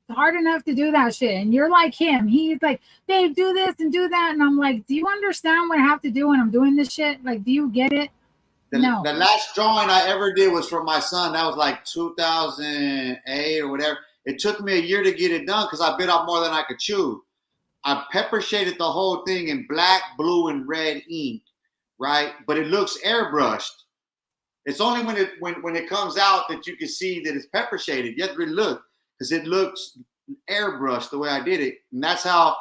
hard enough to do that shit. And you're like him. He's like, babe, do this and do that. And I'm like, do you understand what I have to do when I'm doing this shit? Like, do you get it? No. The last drawing I ever did was for my son. That was like 2008 or whatever. It took me a year to get it done because I bit off more than I could chew. I pepper shaded the whole thing in black, blue, and red ink, right? But it looks airbrushed. It's only when it comes out that you can see that it's pepper shaded. You have to really look because it looks airbrushed the way I did it, and that's how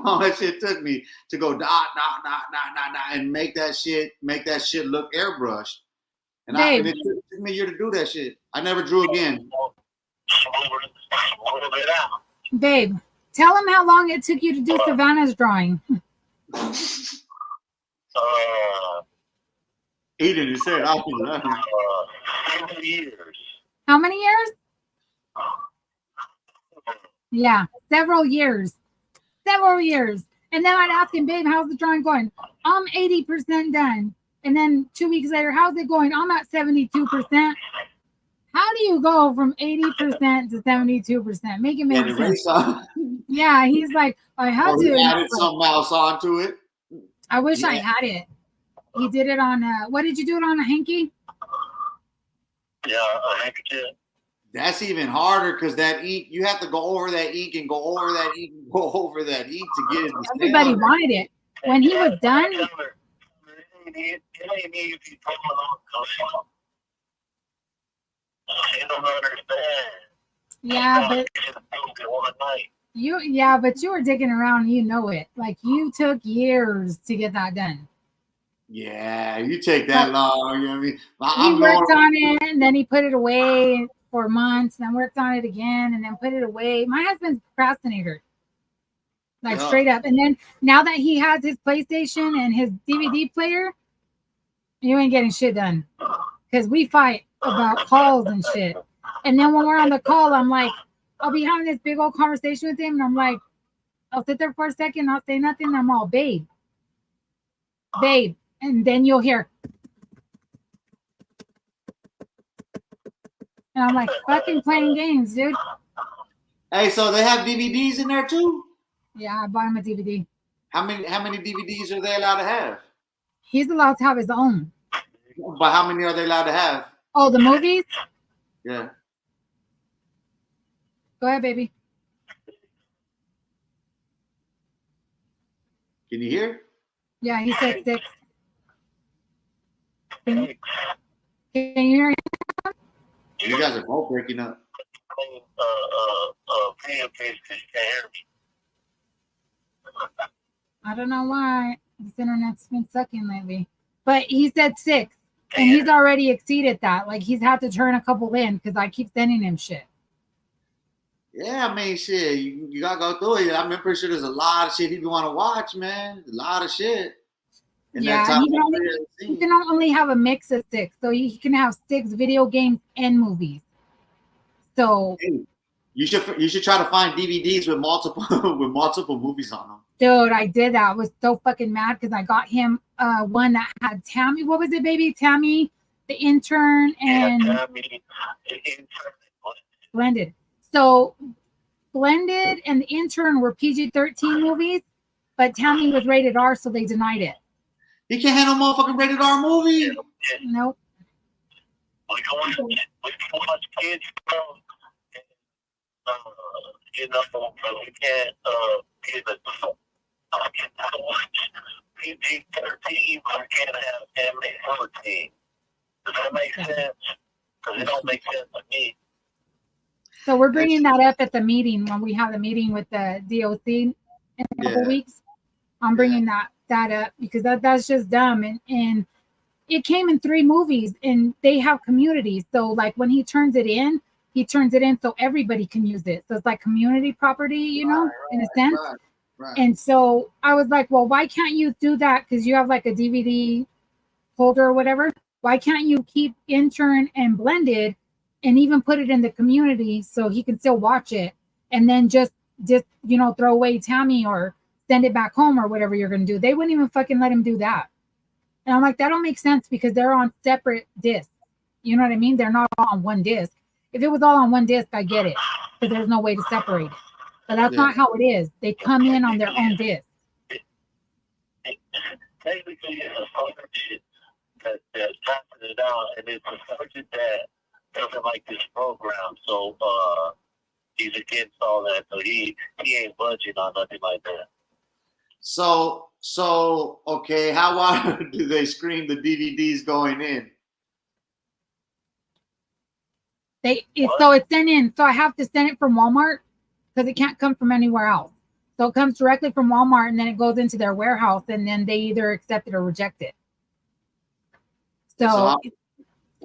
much it took me to go and make that shit look airbrushed. And it took me a year to do that shit. I never drew again. Babe, tell him how long it took you to do Savannah's drawing. He didn't say it. 7 years. How many years? Yeah, several years. And then I'd ask him, babe, how's the drawing going? I'm 80% done. And then 2 weeks later, how's it going? I'm at 72%. How do you go from 80% to 72%? Make it make sense. Yeah, he's like, I had to. He added something else onto it. I wish I had it. He did it on what did you do it on, a hanky? Yeah, a handkerchief. That's even harder because that ink, you have to go over that ink and go over that ink and go over that ink to get it. Everybody wanted it. When he was done. Yeah, but you were digging around, you know it. Like, you took years to get that done. Yeah, you take that long. You know what I mean? He worked on it and then he put it away for months, and then worked on it again and then put it away. My husband's a procrastinator. Like, straight up. And then now that he has his PlayStation and his DVD player, you ain't getting shit done. Because we fight about calls and shit. And then when we're on the call, I'm like, I'll be having this big old conversation with him, and I'm like, I'll sit there for a second, I'll say nothing, and I'm all, babe. And then you'll hear. And I'm like, fucking playing games, dude. Hey, so they have DVDs in there too? Yeah, I bought him a DVD. How many DVDs are they allowed to have? He's allowed to have his own. But how many are they allowed to have? Oh, the movies? Yeah. Go ahead, baby. Can you hear? Yeah, he said 6. Can you hear him? You guys are both breaking up. video games because you can't hear me. I don't know why this internet's been sucking lately. But he said 6, and he's already exceeded that. Like, he's had to turn a couple in because I keep sending him shit. Yeah, I mean, shit, you gotta go through it. I'm pretty sure there's a lot of shit he want to watch, man. A lot of shit. And yeah, he can only have a mix of 6, so he can have 6 video games and movies. So hey, you should try to find DVDs with multiple movies on them. Dude, I did that. I was so fucking mad because I got him one that had Tammy. What was it, baby? Tammy, the intern, and Tammy, the intern. Blended. So Blended and the intern were PG-13 movies, but Tammy was rated R, so they denied it. He can't handle motherfucking rated R movie. Nope. We can watch kids from, you know, but we can't be the adult. I can watch PG-13, but I can't have MA-14. Does that make sense? Because it don't make sense to me. So we're bringing that up at the meeting when we have the meeting with the DOC in a couple weeks. I'm bringing that up because that's just dumb. And it came in 3 movies, and they have communities. So like when he turns it in so everybody can use it. So it's like community property, you know, in a sense. Right. And so I was like, well, why can't you do that? Because you have like a DVD holder or whatever. Why can't you keep intern and Blended and even put it in the community so he can still watch it, and then just you know, throw away Tammy or send it back home or whatever you're gonna do? They wouldn't even fucking let him do that. And I'm like, that don't make sense because they're on separate discs. You know what I mean? They're not all on one disc. If it was all on one disc, I get it, but there's no way to separate it. But that's not how it is. They come in on their own disc. Technically, it's a sergeant that's passing it out, and it's a sergeant that doesn't like this program, so he's against all that. So he ain't budging on nothing like that. So okay, how wide do they screen the DVDs going in? So it's sent in. So I have to send it from Walmart because it can't come from anywhere else. So it comes directly from Walmart, and then it goes into their warehouse, and then they either accept it or reject it. So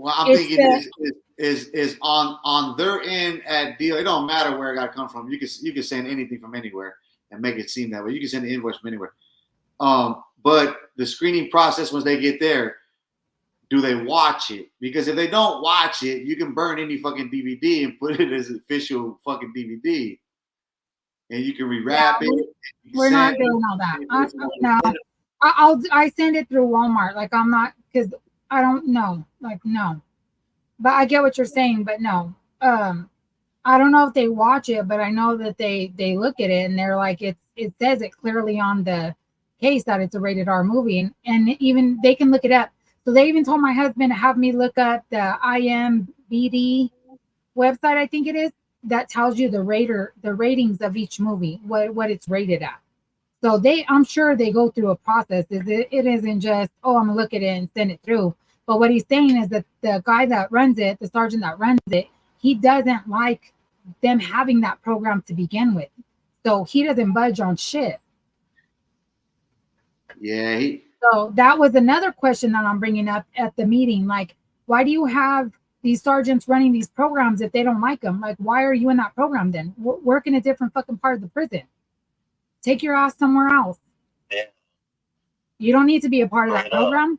I'm thinking is on their end at deal. It don't matter where it got to come from. You can send anything from anywhere and make it seem that way. You can send an invoice from anywhere. But the screening process, once they get there, do they watch it? Because if they don't watch it, you can burn any fucking DVD and put it as an official fucking DVD, and you can rewrap it. We're not doing all that. I send it through Walmart. Like, I'm not, because I don't know. Like, no. But I get what you're saying, but no. I don't know if they watch it, but I know that they look at it and they're like, it says it clearly on the case that it's a rated R movie, and even they can look it up. So they even told my husband to have me look up the IMDb website, I think it is, that tells you the ratings of each movie, what it's rated at. So I'm sure they go through a process. It isn't just, oh, I'm gonna look at it and send it through. But what he's saying is that the guy that runs it, the sergeant that runs it, he doesn't like them having that program to begin with. So he doesn't budge on shit. Yeah. So that was another question that I'm bringing up at the meeting. Like, why do you have these sergeants running these programs if they don't like them? Like, why are you in that program then? Work in a different fucking part of the prison. Take your ass somewhere else. Yeah. You don't need to be a part of that program.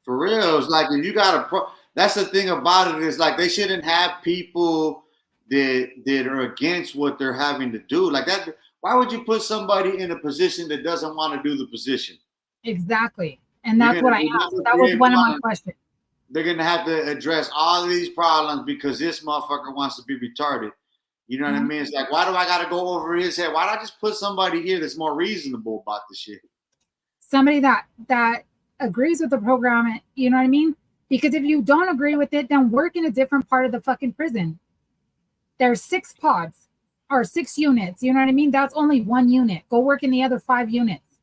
For real, it's like if you got that's the thing about it, is like they shouldn't have people that are against what they're having to do. Like that, why would you put somebody in a position that doesn't want to do the position? Exactly. And that's what I asked. That was one of my questions. They're gonna have to address all of these problems because this motherfucker wants to be retarded. You know what I mean? It's like, why do I gotta go over his head? Why don't I just put somebody here that's more reasonable about the shit? Somebody that agrees with the program, you know what I mean? Because if you don't agree with it, then work in a different part of the fucking prison. There's 6 pods or 6 units, you know what I mean? That's only 1 unit. Go work in the other 5 units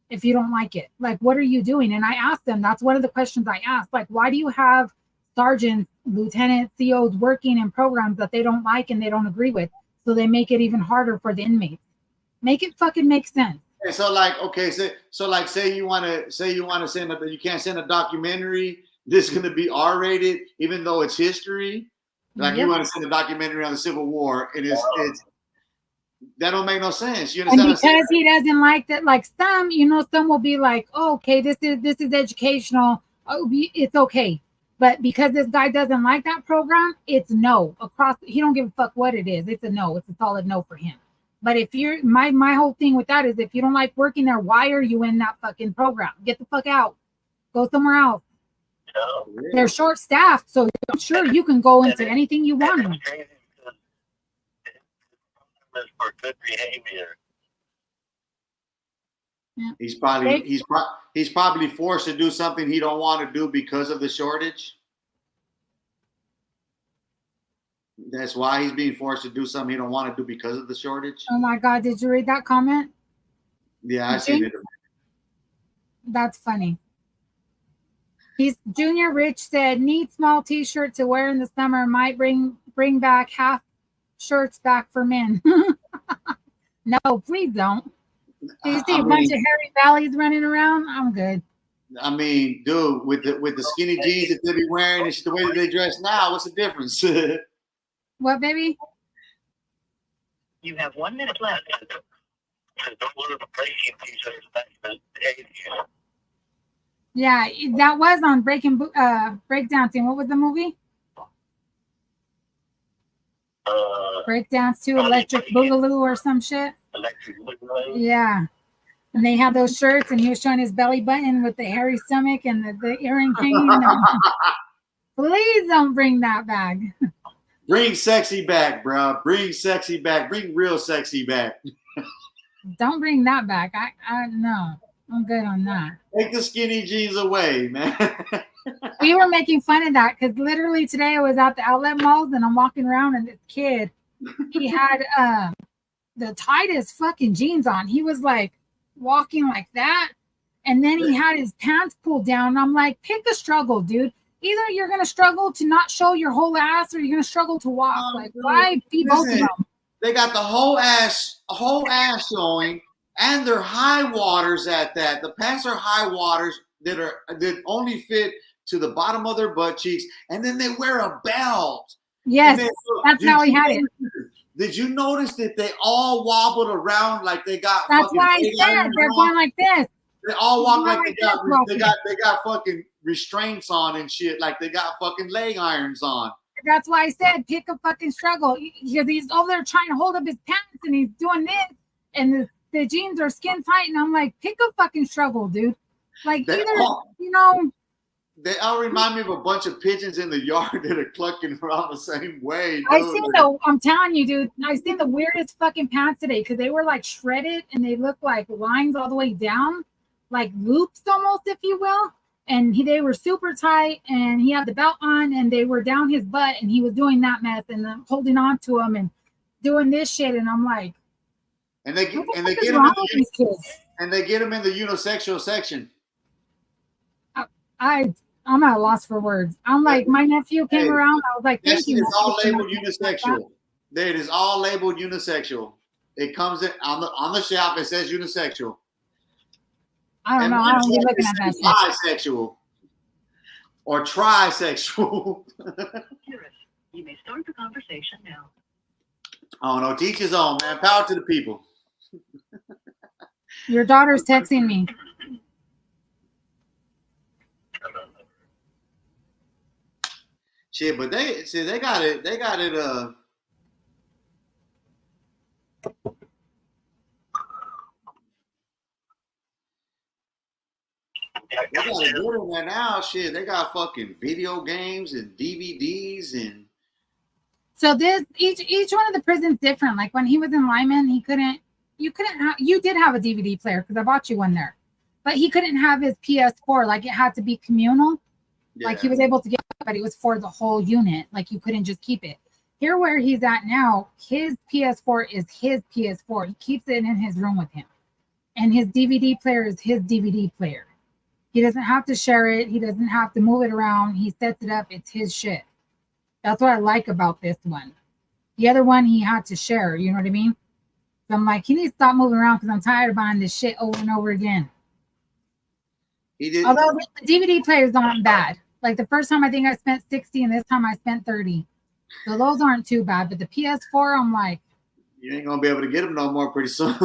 if you don't like it. Like, what are you doing? And I asked them, that's one of the questions I asked, like, why do you have sergeants lieutenant COs working in programs that they don't like and they don't agree with. So they make it even harder for the inmates. Make it fucking make sense. And so like, okay, so like, say you want to send you can't send a documentary. This is going to be R-rated, even though it's history. Like you want to send a documentary on the Civil War, and it's that don't make no sense. You understand? And because he doesn't like that, like some will be like, oh, okay, this is educational. Oh, it's okay. But because this guy doesn't like that program, it's no. He don't give a fuck what it is. It's a no. It's a solid no for him. But if you're my whole thing with that is if you don't like working there, why are you in that fucking program? Get the fuck out. Go somewhere else. No. They're short staffed, so I'm sure you can go into anything you want. It's crazy because it's for good behavior. Yeah. He's probably forced to do something he don't want to do because of the shortage. That's why he's being forced to do something he don't want to do because of the shortage. Oh my God, did you read that comment? Yeah, I seen it. That's funny. Junior Rich said, need small t-shirt to wear in the summer, might bring back half shirts back for men. No, please don't. Do you see a bunch of hairy valleys running around? I'm good. I mean, dude, with the skinny jeans that they be wearing and the way that they dress now, what's the difference? What, baby? You have 1 minute left. Don't wear the breaking t-shirts back in the 80s. Yeah, that was on Breakdancing. What was the movie? Breakdance 2, Electric Boogaloo or some shit. Electric Boogaloo. Yeah. And they had those shirts, and he was showing his belly button with the hairy stomach and the earring hanging. Please don't bring that back. Bring sexy back, bro. Bring sexy back. Bring real sexy back. Don't bring that back. I no. I'm good on that. Take the skinny jeans away, man. We were making fun of that because literally today I was at the outlet malls and I'm walking around and this kid, he had the tightest fucking jeans on. He was like walking like that, and then he had his pants pulled down. And I'm like, pick a struggle, dude. Either you're gonna struggle to not show your whole ass, or you're gonna struggle to walk. Like, why be both of them? They got the whole ass showing. And they're high waters at that. The pants are high waters that only fit to the bottom of their butt cheeks, and then they wear a belt. Yes, that's how he had it. Did you notice that they all wobbled around like they got? That's why I said they're going like this. They all walk like they got fucking restraints on and shit, like they got fucking leg irons on. That's why I said pick a fucking struggle. Because he's over there trying to hold up his pants and he's doing this, and the jeans are skin tight, and I'm like, pick a fucking struggle, dude. Like, they all remind me of a bunch of pigeons in the yard that are clucking around the same way. Dude. I'm telling you, dude, I seen the weirdest fucking pants today because they were like shredded and they looked like lines all the way down, like loops almost, if you will. And they were super tight, and he had the belt on, and they were down his butt, and he was doing that mess and holding on to him and doing this shit, and I'm like. And they get him in the unisexual section. I'm at a loss for words. I'm like, my nephew came around. I was like, thank you. It's all labeled unisexual. It is all labeled unisexual. It comes in on the shelf. It says unisexual. I don't know. I don't be looking at that shit. Bisexual or trisexual. You may start the conversation now. I don't know. Teach his own, man. Power to the people. Your daughter's texting me. Shit, but they got it. They got it. They got it good in there now. Shit, they got fucking video games and DVDs and. So this each one of the prisons different. Like when he was in Lyman, you did have a DVD player because I bought you one there, but he couldn't have his PS4. Like it had to be communal. Yeah. Like he was able to get it, but it was for the whole unit. Like you couldn't just keep it. Here where he's at now, his PS4 is his PS4. He keeps it in his room with him, and his DVD player is his DVD player. He doesn't have to share it. He doesn't have to move it around. He sets it up. It's his shit. That's what I like about this one. The other one he had to share, you know what I mean? So I'm like, he needs to stop moving around because I'm tired of buying this shit over and over again. He did. Although the DVD players aren't bad. Like the first time I think I spent 60 and this time I spent 30. So those aren't too bad. But the PS4, I'm like, you ain't gonna be able to get them no more pretty soon.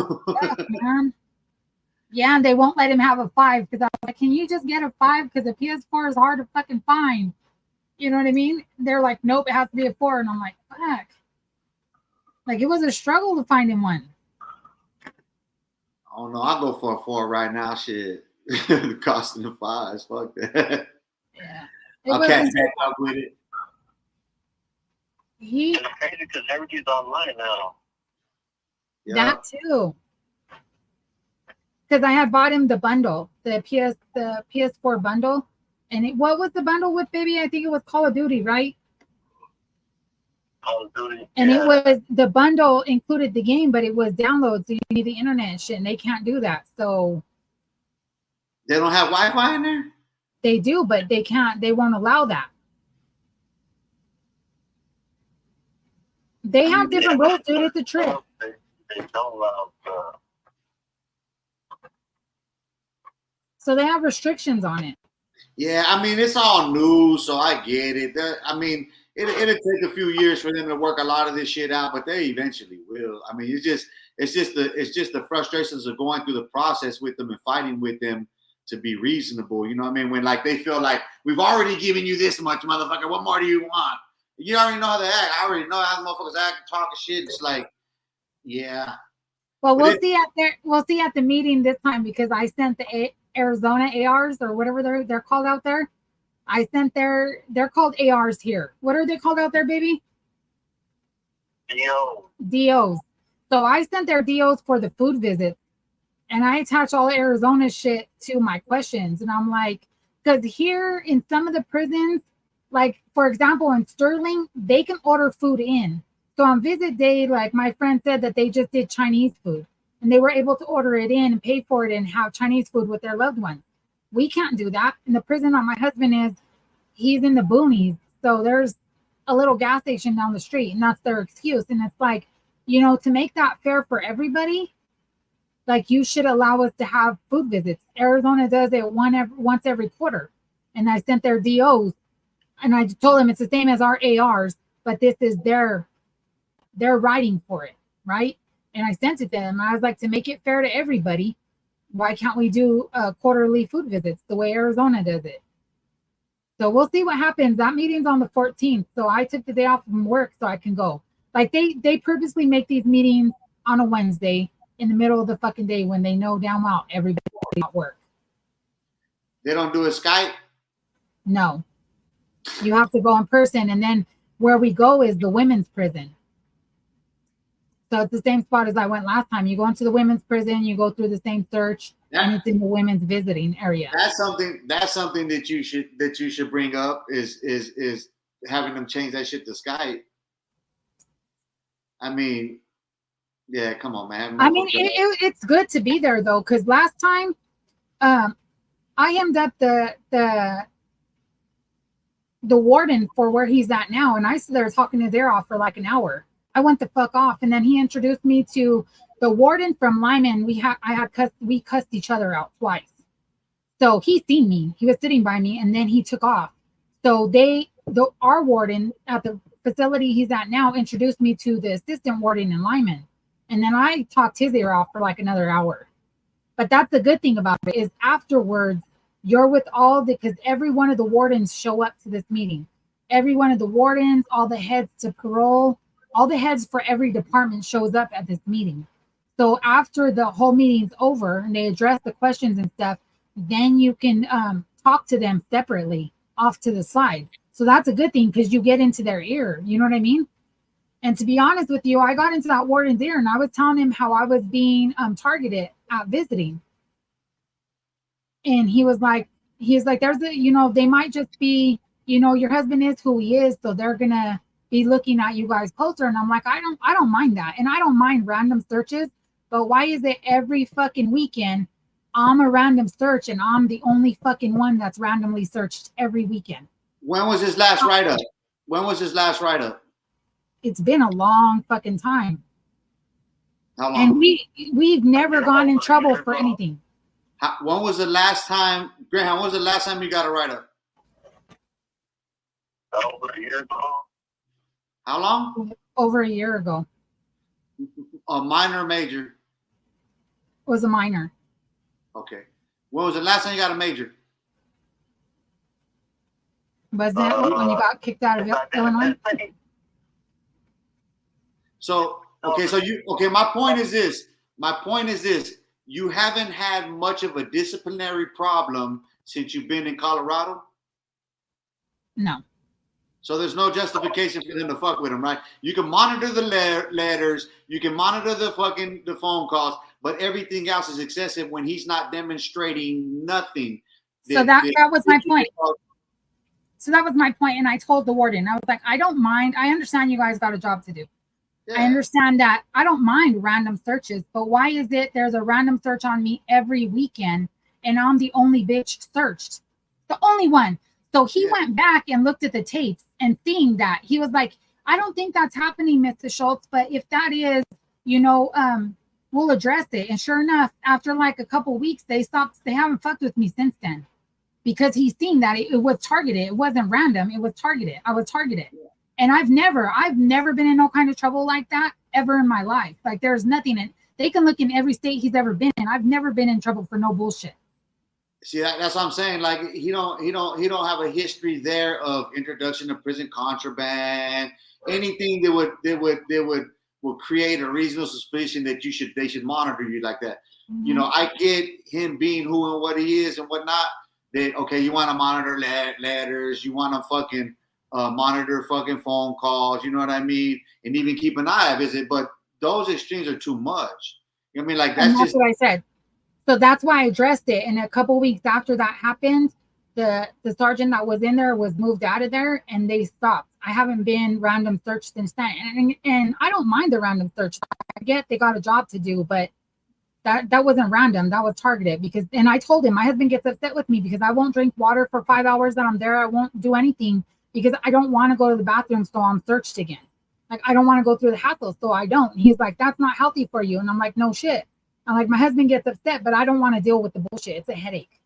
man. Yeah, and they won't let him have a 5 because I was like, can you just get a 5? Because the PS4 is hard to fucking find. You know what I mean? They're like, nope, it has to be a 4. And I'm like, fuck. Like it was a struggle to find him one. Oh no, I'll go for a 4 right now. Shit. The cost of the 5s. Fuck that. Yeah. I'll catch back up with it. It's crazy because everything's online now. Yeah. That too. Because I had bought him the bundle, the PS4 bundle. And what was the bundle with, baby? I think it was Call of Duty, right? Call of Duty. And it was, the bundle included the game, but it was downloads. So you need the internet and shit, and they can't do that. So they don't have Wi-Fi in there? They do, but they can't, they won't allow that. They have different rules, dude. It's a trip. They don't allow. So they have restrictions on it. Yeah, I mean it's all new, so I get it. I mean, it'll take a few years for them to work a lot of this shit out, but they eventually will. I mean, it's just the frustrations of going through the process with them and fighting with them to be reasonable. You know what I mean? When like they feel like we've already given you this much, motherfucker. What more do you want? You already know how to act. I already know how the motherfuckers act, talking shit. It's like, yeah. Well, we'll see at the meeting this time because I sent the Arizona ARs or whatever they're called out there. I sent they're called ARs here. What are they called out there, baby? DOs. So I sent their DOs for the food visit, and I attach all Arizona shit to my questions. And I'm like, because here in some of the prisons, like for example in Sterling, they can order food in. So on visit day, like my friend said that they just did Chinese food and they were able to order it in and pay for it and have Chinese food with their loved ones. We can't do that. In the prison that my husband is, he's in the boonies. So there's a little gas station down the street and that's their excuse. And it's like, you know, to make that fair for everybody, like you should allow us to have food visits. Arizona does it once every quarter. And I sent their DOs and I told them it's the same as our ARs, but this is their writing for it, right? And I sent it to them. I was like, to make it fair to everybody, why can't we do quarterly food visits the way Arizona does it? So we'll see what happens. That meeting's on the 14th. So I took the day off from work so I can go. Like they purposely make these meetings on a Wednesday in the middle of the fucking day when they know damn well everybody's at work. They don't do a Skype? No. You have to go in person. And then where we go is the women's prison. So it's the same spot as I went last time. You go into the women's prison, you go through the same search, and it's in the women's visiting area. That's something that you should bring up is having them change that shit to Skype. I mean, yeah, come on, man. I mean, it's good to be there though, because last time, I hemmed up the warden for where he's at now, and I stood there talking his ear off for like an hour. I went the fuck off, and then he introduced me to the warden from Lyman. We cussed each other out twice. So he seen me. He was sitting by me, and then he took off. So our warden at the facility he's at now introduced me to the assistant warden in Lyman, and then I talked his ear off for like another hour. But that's the good thing about it is afterwards you're with because every one of the wardens show up to this meeting. Every one of the wardens, all the heads to parole. All the heads for every department shows up at this meeting. So after the whole meeting's over and they address the questions and stuff, then you can talk to them separately off to the side. So that's a good thing because you get into their ear. You know what I mean? And to be honest with you, I got into that warden's ear and I was telling him how I was being targeted at visiting. And he was like, there's they might just be, your husband is who he is. So they're going to be looking at you guys closer. And I'm like, I don't mind that. And I don't mind random searches, but why is it every fucking weekend I'm a random search and I'm the only fucking one that's randomly searched every weekend? When was his last write-up? When was his last write-up? It's been a long fucking time. How long? And we've never gone in trouble for anything. When was the last time, Greyhound, when was the last time you got a write-up? Over a year ago. How long? Over a year ago. A minor or major? It was a minor. Okay. When was the last time you got a major? Was that when you got kicked out of Illinois? So, okay, my point is this. You haven't had much of a disciplinary problem since you've been in Colorado? No. So there's no justification for them to fuck with him, right? You can monitor the letters, you can monitor the phone calls, but everything else is excessive when he's not demonstrating nothing. So that was my point. So that was my point, and I told the warden, I was like, I don't mind. I understand you guys got a job to do. Yeah. I understand that. I don't mind random searches, but why is it there's a random search on me every weekend, and I'm the only bitch searched? The only one. So he went back and looked at the tapes and seeing that, he was like, I don't think that's happening, Mr. Schultz, but if that is, we'll address it. And sure enough, after like a couple weeks, they haven't fucked with me since then, because he's seen that it was targeted. It wasn't random. It was targeted. I was targeted. Yeah. And I've never been in no kind of trouble like that ever in my life. Like there's nothing, and they can look in every state he's ever been in. I've never been in trouble for no bullshit. See, that's what I'm saying. Like he don't have a history there of introduction of prison contraband, anything that would create a reasonable suspicion that they should monitor you like that. Mm-hmm. I get him being who and what he is and whatnot. That okay, you want to monitor letters, you want to fucking monitor fucking phone calls, you know what I mean, and even keep an eye on it. But those extremes are too much. You know what I mean? Like that's just what I said. So that's why I addressed it. And a couple weeks after that happened, the sergeant that was in there was moved out of there, and they stopped. I haven't been random searched since then. And I don't mind the random search. I get they got a job to do, but that wasn't random. That was targeted. And I told him, my husband gets upset with me because I won't drink water for 5 hours that I'm there. I won't do anything because I don't want to go to the bathroom, so I'm searched again. Like, I don't want to go through the hassle, so I don't. And he's like, that's not healthy for you. And I'm like, no shit. I'm like, my husband gets upset, but I don't want to deal with the bullshit. It's a headache.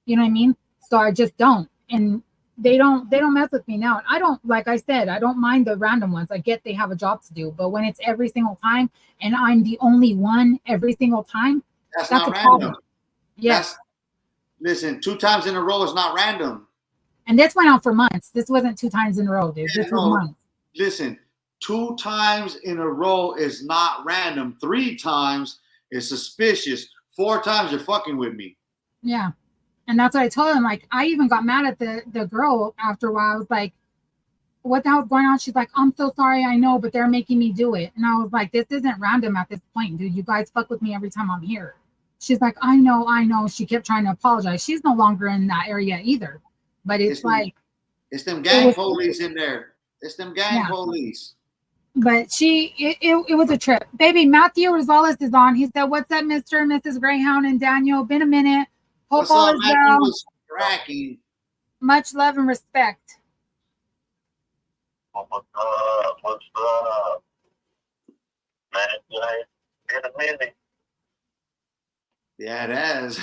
You know what I mean? So I just don't. And they don't mess with me now. And I don't, like I said, I don't mind the random ones. I get they have a job to do, but when it's every single time and I'm the only one every single time, that's not a random. Problem. Yes. Listen, 2 times in a row is not random. And this went on for months. This wasn't 2 times in a row, dude. This was months. Listen, 2 times in a row is not random. 3 times is suspicious. 4 times you're fucking with me. Yeah. And that's what I told him. Like, I even got mad at the girl after a while. I was like, what the hell's going on? She's like, I'm so sorry, I know, but they're making me do it. And I was like, this isn't random at this point, dude. You guys fuck with me every time I'm here. She's like, I know. She kept trying to apologize. She's no longer in that area either. But it's them gang police in there. It's them gang police. But it was a trip. Baby, Matthew Rosales is on. He said, what's up, Mr. and Mrs. Greyhound and Daniel? Been a minute. Hope all is well. Much love and respect. What's up? Man, been a minute. Yeah, it has.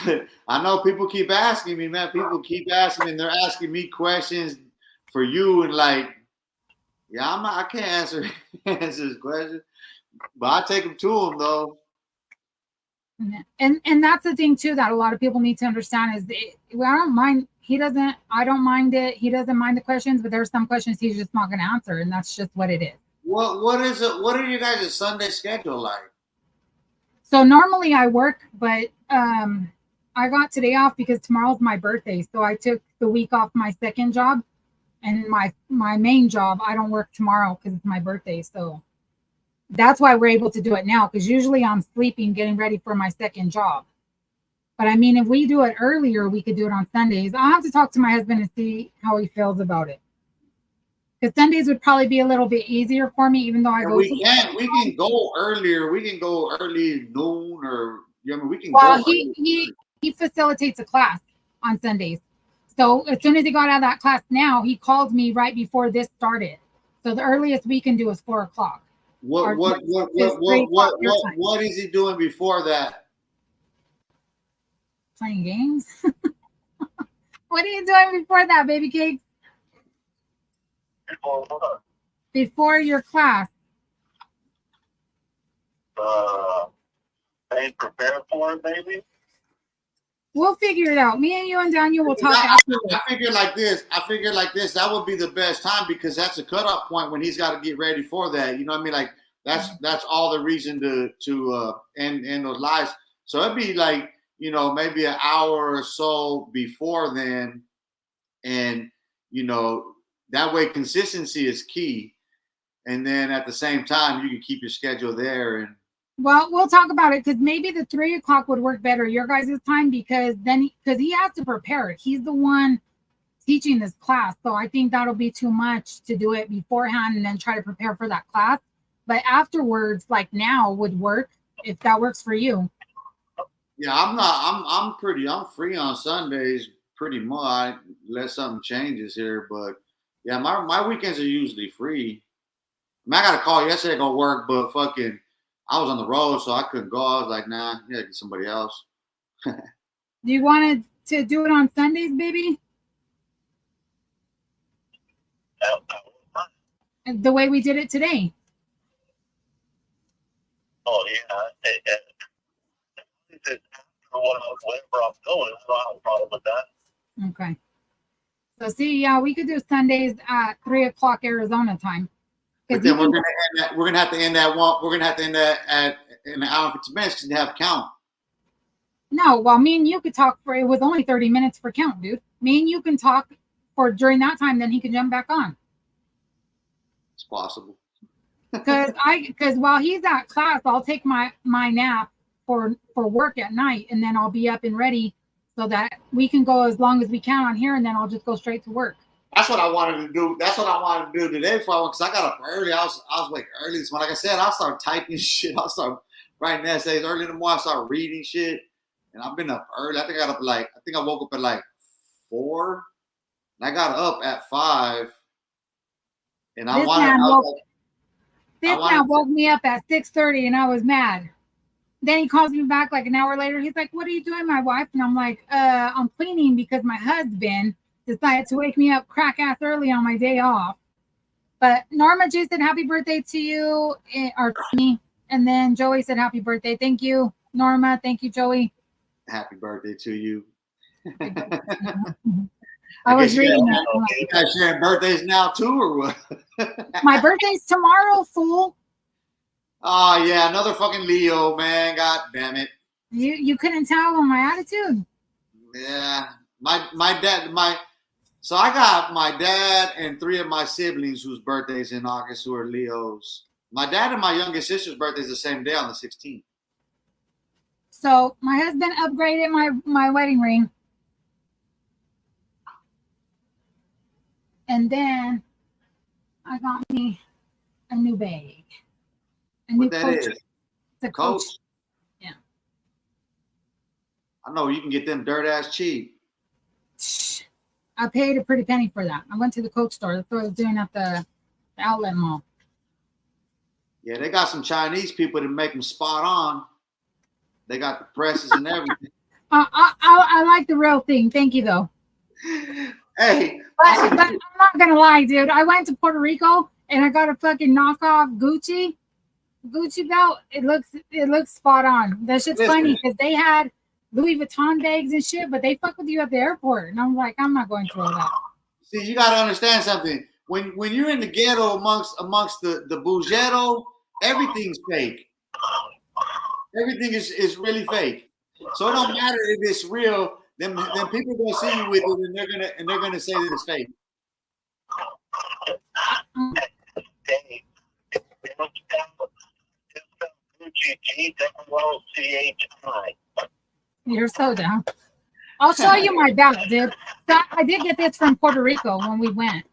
I know people keep asking me, man. People keep asking me, and they're asking me questions for you, and like, yeah, I can't answer this question, but I take them to them though. And that's the thing too that a lot of people need to understand is I don't mind. I don't mind it. He doesn't mind the questions, but there's some questions he's just not going to answer, and that's just what it is. What is it? What are you guys' Sunday schedule like? So normally I work, but I got today off because tomorrow's my birthday. So I took the week off my second job, and my main job, I don't work tomorrow because it's my birthday. So that's why we're able to do it now, because usually I'm sleeping, getting ready for my second job. But I mean, if we do it earlier, we could do it on Sundays. I'll have to talk to my husband and see how he feels about it. Because Sundays would probably be a little bit easier for me, even though we can go earlier. We can go early noon, or we can. Well, he facilitates a class on Sundays. So as soon as he got out of that class, now he called me right before this started. So the earliest we can do is 4 o'clock. What is he doing before that? Playing games. What are you doing before that, baby cake? Before what? Before your class. Ain't prepared for it, maybe. We'll figure it out. Me and you and Daniel will talk afterwards. I figured like this. That would be the best time because that's a cutoff point when he's got to get ready for that. You know what I mean? Like that's all the reason to end those lives. So it'd be like, you know, maybe an hour or so before then, and you know, that way consistency is key. And then at the same time, you can keep your schedule there. And well, we'll talk about it because maybe the 3 o'clock would work better your guys' time because he has to prepare it. He's the one teaching this class. So I think that'll be too much to do it beforehand and then try to prepare for that class. But afterwards, like now would work if that works for you. Yeah, I'm free on Sundays pretty much unless something changes here. But yeah, my weekends are usually free. I mean, I got a call yesterday gonna work, but fucking I was on the road, so I couldn't go. I was like, nah, yeah, get somebody else. Do you want to do it on Sundays, baby? The way we did it today. Oh yeah. Wherever I'm going, I don't have a problem with that. Okay. So see, yeah, we could do Sundays at 3 o'clock Arizona time. But then we're gonna have to end that at an hour and 50 minutes because you have count. No, well, me and you could talk for it was only 30 minutes for count, dude. Me and you can talk for during that time, then he can jump back on. It's possible. Because while he's at class, I'll take my nap for work at night, and then I'll be up and ready so that we can go as long as we can on here, and then I'll just go straight to work. That's what I wanted to do. That's what I wanted to do today because I got up early. I was awake early. So like I said, I'll start typing shit. I'll start writing essays early in the morning. I start reading shit. And I've been up early. I think I woke up at like 4. And I got up at 5. And This man woke me up at 6:30 and I was mad. Then he calls me back like an hour later. He's like, "What are you doing, my wife?" And I'm like, I'm cleaning because my husband decided to wake me up crack ass early on my day off. But Norma J said happy birthday to you, or to me. And then Joey said happy birthday. Thank you, Norma. Thank you, Joey. Happy birthday to you. I was reading that. You guys sharing birthdays now too, or what? My birthday's tomorrow, fool. Oh yeah, another fucking Leo, man. God damn it. You couldn't tell on my attitude. Yeah. So I got my dad and 3 of my siblings whose birthdays in August who are Leos. My dad and my youngest sister's birthday is the same day on the 16th. So my husband upgraded my wedding ring. And then I got me a new bag. A new What that Coach. is? It's a Coach. Yeah. I know you can get them dirt ass cheap. I paid a pretty penny for that. I went to the Coach store. That's what I was doing at the outlet mall. Yeah, they got some Chinese people that make them spot on. They got the presses and everything. I like the real thing. Thank you, though. Hey. But I'm not going to lie, dude. I went to Puerto Rico and I got a fucking knockoff Gucci belt. It looks spot on. That shit's funny because they had Louis Vuitton bags and shit, but they fuck with you at the airport. And I'm like, I'm not going through all that. See, you got to understand something. When you're in the ghetto amongst the bougetto, everything's fake. Everything is really fake. So it don't matter if it's real. Then people gonna see you with it, and they're gonna say that it's fake. You're so down. I'll show you my belt, dude. So I did get this from Puerto Rico when we went.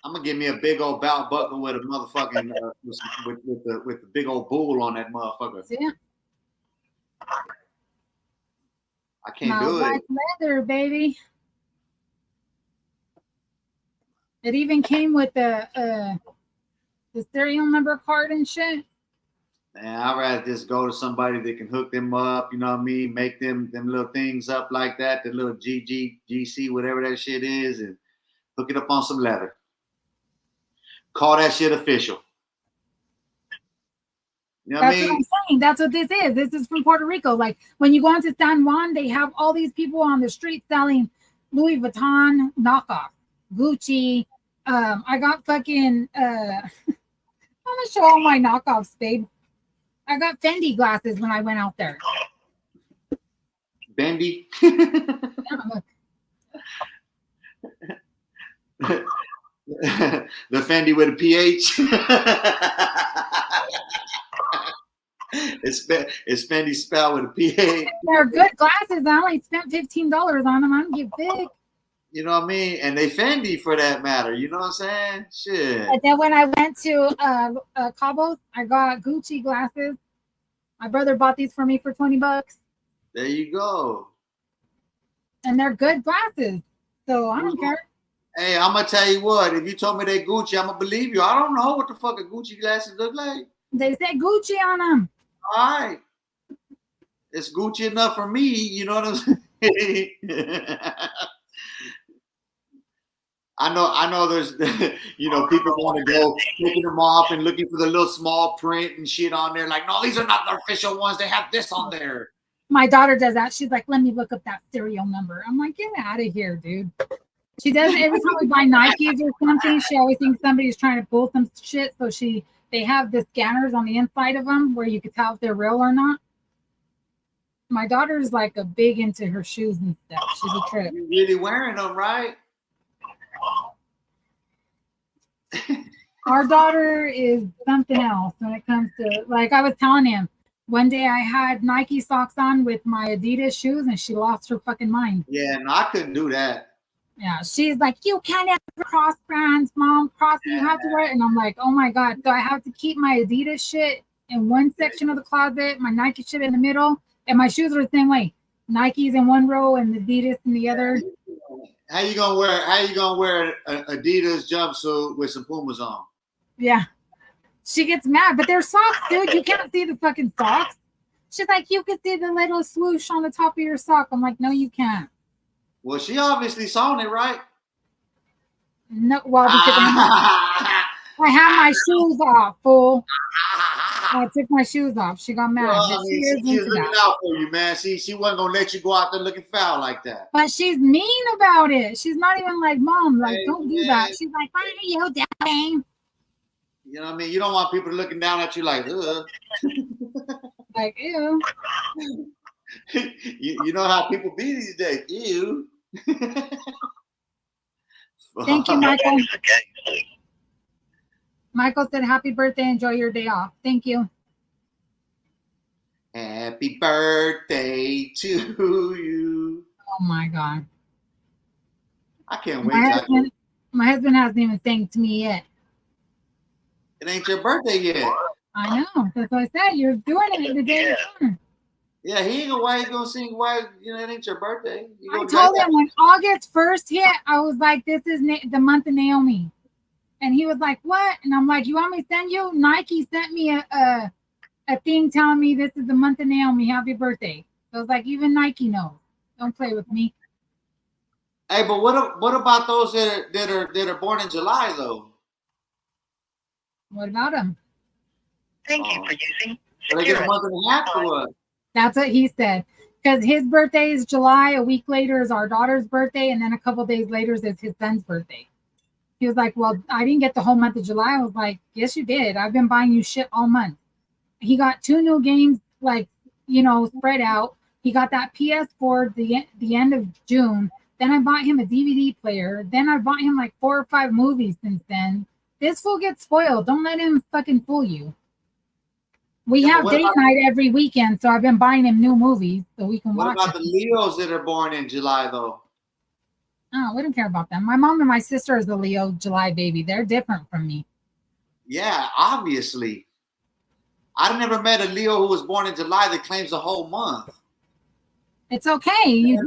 I'm gonna give me a big old belt buckle with a motherfucking with the big old bull on that motherfucker. Yeah. I can't do it. White leather, baby. It even came with the serial number card and shit. Man, I'd rather just go to somebody that can hook them up, you know what I mean? Make them little things up like that, the little GC, whatever that shit is, and hook it up on some leather. Call that shit official. You know That's what I'm saying. That's what this is. This is from Puerto Rico. Like when you go into San Juan, they have all these people on the street selling Louis Vuitton knockoff, Gucci. I got fucking I'm gonna show all my knockoffs, babe. I got Fendi glasses when I went out there. Bendy. The Fendi with a PH. It's Fendi spelled with a PH. They're good glasses. I only spent $15 on them. I don't give big. You know what I mean? And they Fendi for that matter. You know what I'm saying? Shit. And then when I went to Cabos, I got Gucci glasses. My brother bought these for me for $20. There you go. And they're good glasses. So I don't care. Hey, I'm gonna tell you what. If you told me they Gucci, I'm gonna believe you. I don't know what the fuck a Gucci glasses look like. They say Gucci on them. All right. It's Gucci enough for me. You know what I'm saying? I know there's, you know, people want to go taking them off and looking for the little small print and shit on there. Like, no, these are not the official ones. They have this on there. My daughter does that. She's like, let me look up that serial number. I'm like, get out of here, dude. She does it every time we buy Nikes or something. She always thinks somebody's trying to pull some shit. So they have the scanners on the inside of them where you can tell if they're real or not. My daughter's like a big into her shoes and stuff. She's a trip. You're really wearing them, right? Our daughter is something else when it comes to, like I was telling him, one day I had Nike socks on with my Adidas shoes and she lost her fucking mind. Yeah, no, I couldn't do that. Yeah, she's like, you can't have cross brands, mom. Cross, you have to wear it. And I'm like, oh my God. So I have to keep my Adidas shit in one section of the closet, my Nike shit in the middle, and my shoes are the same way. Nikes in one row and Adidas in the other. How you gonna wear an Adidas jumpsuit with some Pumas on? Yeah. She gets mad, but they're socks, dude. You can't see the fucking socks. She's like, you can see the little swoosh on the top of your sock. I'm like, no, you can't. Well, she obviously saw it, right? No, well, because I have my shoes off, fool. I took my shoes off. She got mad. Well, I mean, she was looking out for you, man. She wasn't gonna let you go out there looking foul like that. But she's mean about it. She's not even like, Mom, like, don't do that. She's like, what are you doing? You know what I mean? You don't want people looking down at you like, ugh. Like, ew. You know how people be these days. Ew. Thank you, Michael. Michael said, happy birthday. Enjoy your day off. Thank you. Happy birthday to you. Oh, my God. I can't wait. My husband hasn't even sang to me yet. It ain't your birthday yet. I know. That's what I said. You're doing it the day before. Yeah, he ain't gonna. Why he gonna sing? Why, you know, it ain't your birthday. I told him when August 1st hit, I was like, this is the month of Naomi. And he was like, what? And I'm like, you want me to send you? Nike sent me a thing telling me this is the month of Naomi. Happy birthday. So I was like, even Nike knows. Don't play with me. Hey, but what about those that are born in July though? What about them? Thank you for using. So they get a month and a half or what? That's what he said. Because his birthday is July. A week later is our daughter's birthday. And then a couple days later is his son's birthday. He was like, well, I didn't get the whole month of July. I was like, yes, you did. I've been buying you shit all month. He got 2 new games, like, you know, spread out. He got that PS4 the end of June. Then I bought him a DVD player. Then I bought him like 4 or 5 movies since then. This fool gets spoiled. Don't let him fucking fool you. We have date night every weekend, so I've been buying him new movies so we can watch. What about the Leos that are born in July though? Oh, we don't care about them. My mom and my sister is a Leo July baby. They're different from me. Yeah, obviously. I never met a Leo who was born in July that claims a whole month. It's okay. You've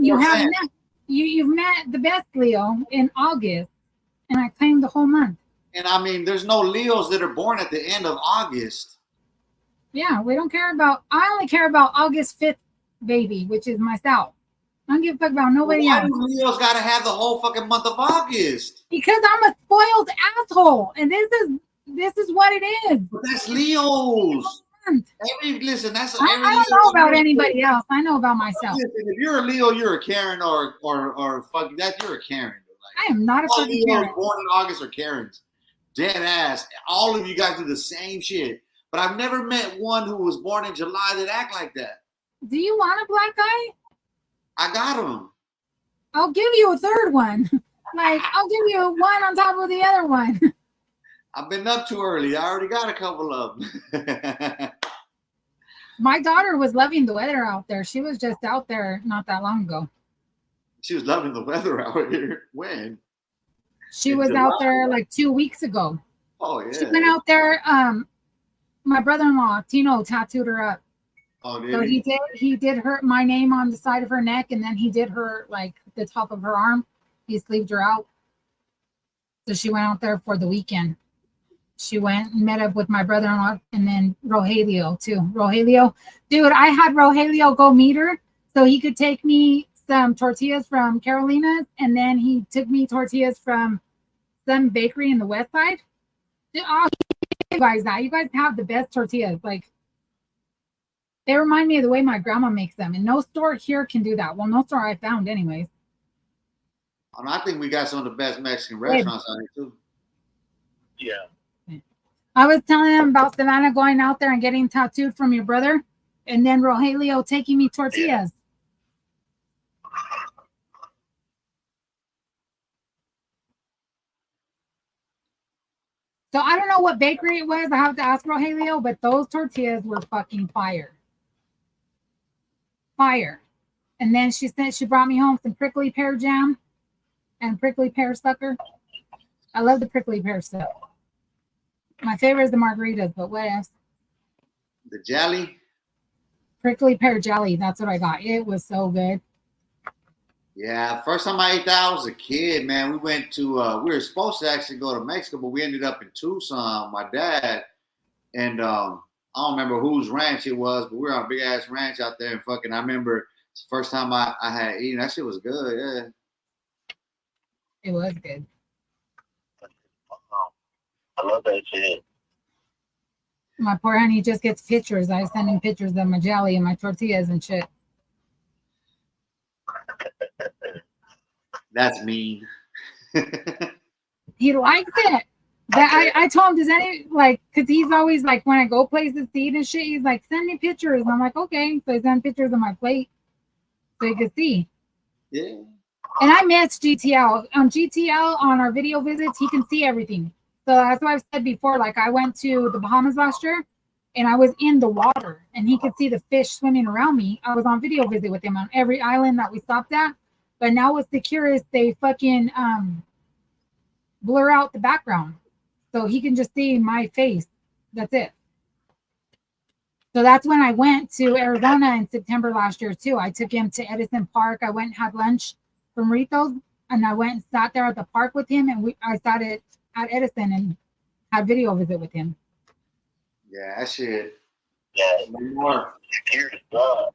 met the best Leo in August. and I claimed the whole month. And I mean, there's no Leos that are born at the end of August. Yeah, we don't care about. I only care about August 5th baby, which is myself. I don't give a fuck about nobody Why else. do Leos gotta have the whole fucking month of August? Because I'm a spoiled asshole, and this is what it is. But that's Leos. Listen, I don't know about anybody else. I know about myself. Listen, if you're a Leo, you're a Karen or fuck that. You're a Karen. I am not a all fucking Leos Karen. born in August are Karens. Dead ass. All of you guys do the same shit. But I've never met one who was born in July that act like that. Do you want a black guy? I got them. I'll give you a third one. Like, I'll give you one on top of the other one. I've been up too early. I already got a couple of them. My daughter was loving the weather out there. She was just out there not that long ago. She was loving the weather out here. When? She was out there like 2 weeks ago. Oh, yeah. She went out there. My brother-in-law, Tino, tattooed her up. Oh, did So he did her my name on the side of her neck, and then he did her like the top of her arm. He sleeved her out. So she went out there for the weekend. She went and met up with my brother-in-law and then Rogelio too. Rogelio, dude, I had Rogelio go meet her so he could take me some tortillas from Carolina's, and then he took me tortillas from some bakery in the West Side. Dude, I'll give you guys that. You guys have the best tortillas. Like, they remind me of the way my grandma makes them, and no store here can do that. Well, no store I found, anyways. And I think we got some of the best Mexican restaurants out here too. Yeah. I was telling him about Savannah going out there and getting tattooed from your brother, and then Rogelio taking me tortillas. So I don't know what bakery it was. I have to ask Rogelio, but those tortillas were fucking fire. Fire. And then she said she brought me home some prickly pear jam and prickly pear sucker. I love the prickly pear stuff. My favorite is the margaritas, but what else? The jelly. Prickly pear jelly. That's what I got. It was so good. Yeah, first time I ate that, I was a kid, man. We went to, we were supposed to actually go to Mexico, but we ended up in Tucson, my dad. And I don't remember whose ranch it was, but we were on a big ass ranch out there. And fucking, I remember it's the first time I had eaten. That shit was good, yeah. It was good. I love that shit. My poor honey just gets pictures. I send him pictures of my jelly and my tortillas and shit. That's mean. He likes it. That I told him, does any like, because he's always like, when I go places to eat and shit, he's like, send me pictures. I'm like, okay. So I send pictures of my plate so you can see. Yeah. And I miss GTL. On GTL, on our video visits, he can see everything. So that's what I've said before. Like, I went to the Bahamas last year and I was in the water and he could see the fish swimming around me. I was on video visit with him on every island that we stopped at. But now with Securus, they fucking blur out the background. So he can just see my face. That's it. So that's when I went to Arizona in September last year too. I took him to Edison Park. I went and had lunch from Ritos, and I went and sat there at the park with him, and I sat at Edison and had video visit with him. Yeah, that shit. Yeah. More. Here's stuff.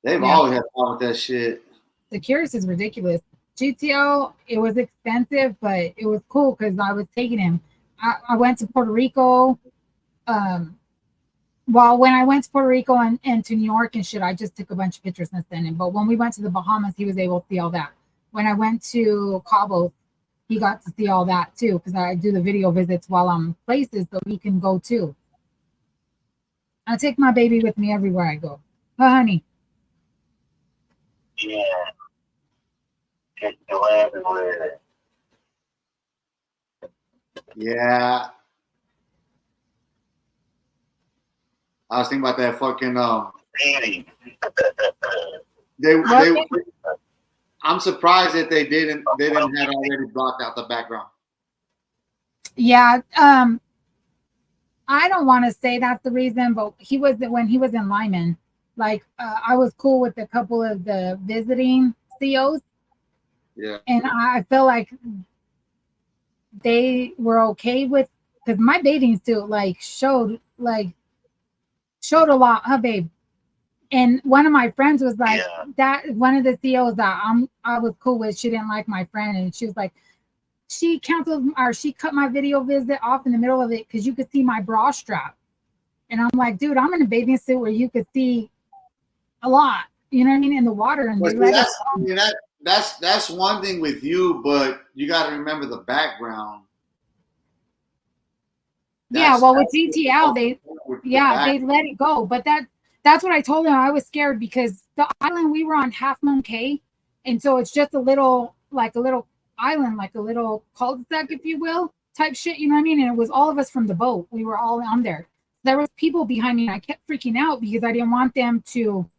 They've always had fun with that shit. The Curious is ridiculous. GTO, it was expensive, but it was cool because I was taking him. I went to Puerto Rico. Well, when I went to Puerto Rico and to New York and shit, I just took a bunch of pictures and sent him. But when we went to the Bahamas, he was able to see all that. When I went to Cabo, he got to see all that too because I do the video visits while I'm places so he can go too. I take my baby with me everywhere I go. Oh, honey. Yeah. Get your everywhere. Yeah. I was thinking about that fucking I'm surprised that they didn't have already blocked out the background. Yeah, I don't want to say that's the reason, but when he was in Lyman, like I was cool with a couple of the visiting COs, Yeah. And I feel like they were okay with, because my bathing suit showed a lot, huh, babe? And one of my friends was like, Yeah. that one of the CEOs that I was cool with, she didn't like my friend, and she was like, she canceled or she cut my video visit off in the middle of it because you could see my bra strap. And I'm like, dude, I'm in a bathing suit where you could see a lot, you know what I mean, in the water, and But they see, let it that's, I mean, that's one thing with you, but you got to remember the background. Yeah, That's well, with GTL, they back. let it go. But that's what I told them. I was scared because the island we were on, Half Moon Cay, and so it's just a little island, like a little cul-de-sac, if you will, type shit. You know what I mean? And it was all of us from the boat. We were all on there. There was people behind me, and I kept freaking out because I didn't want them to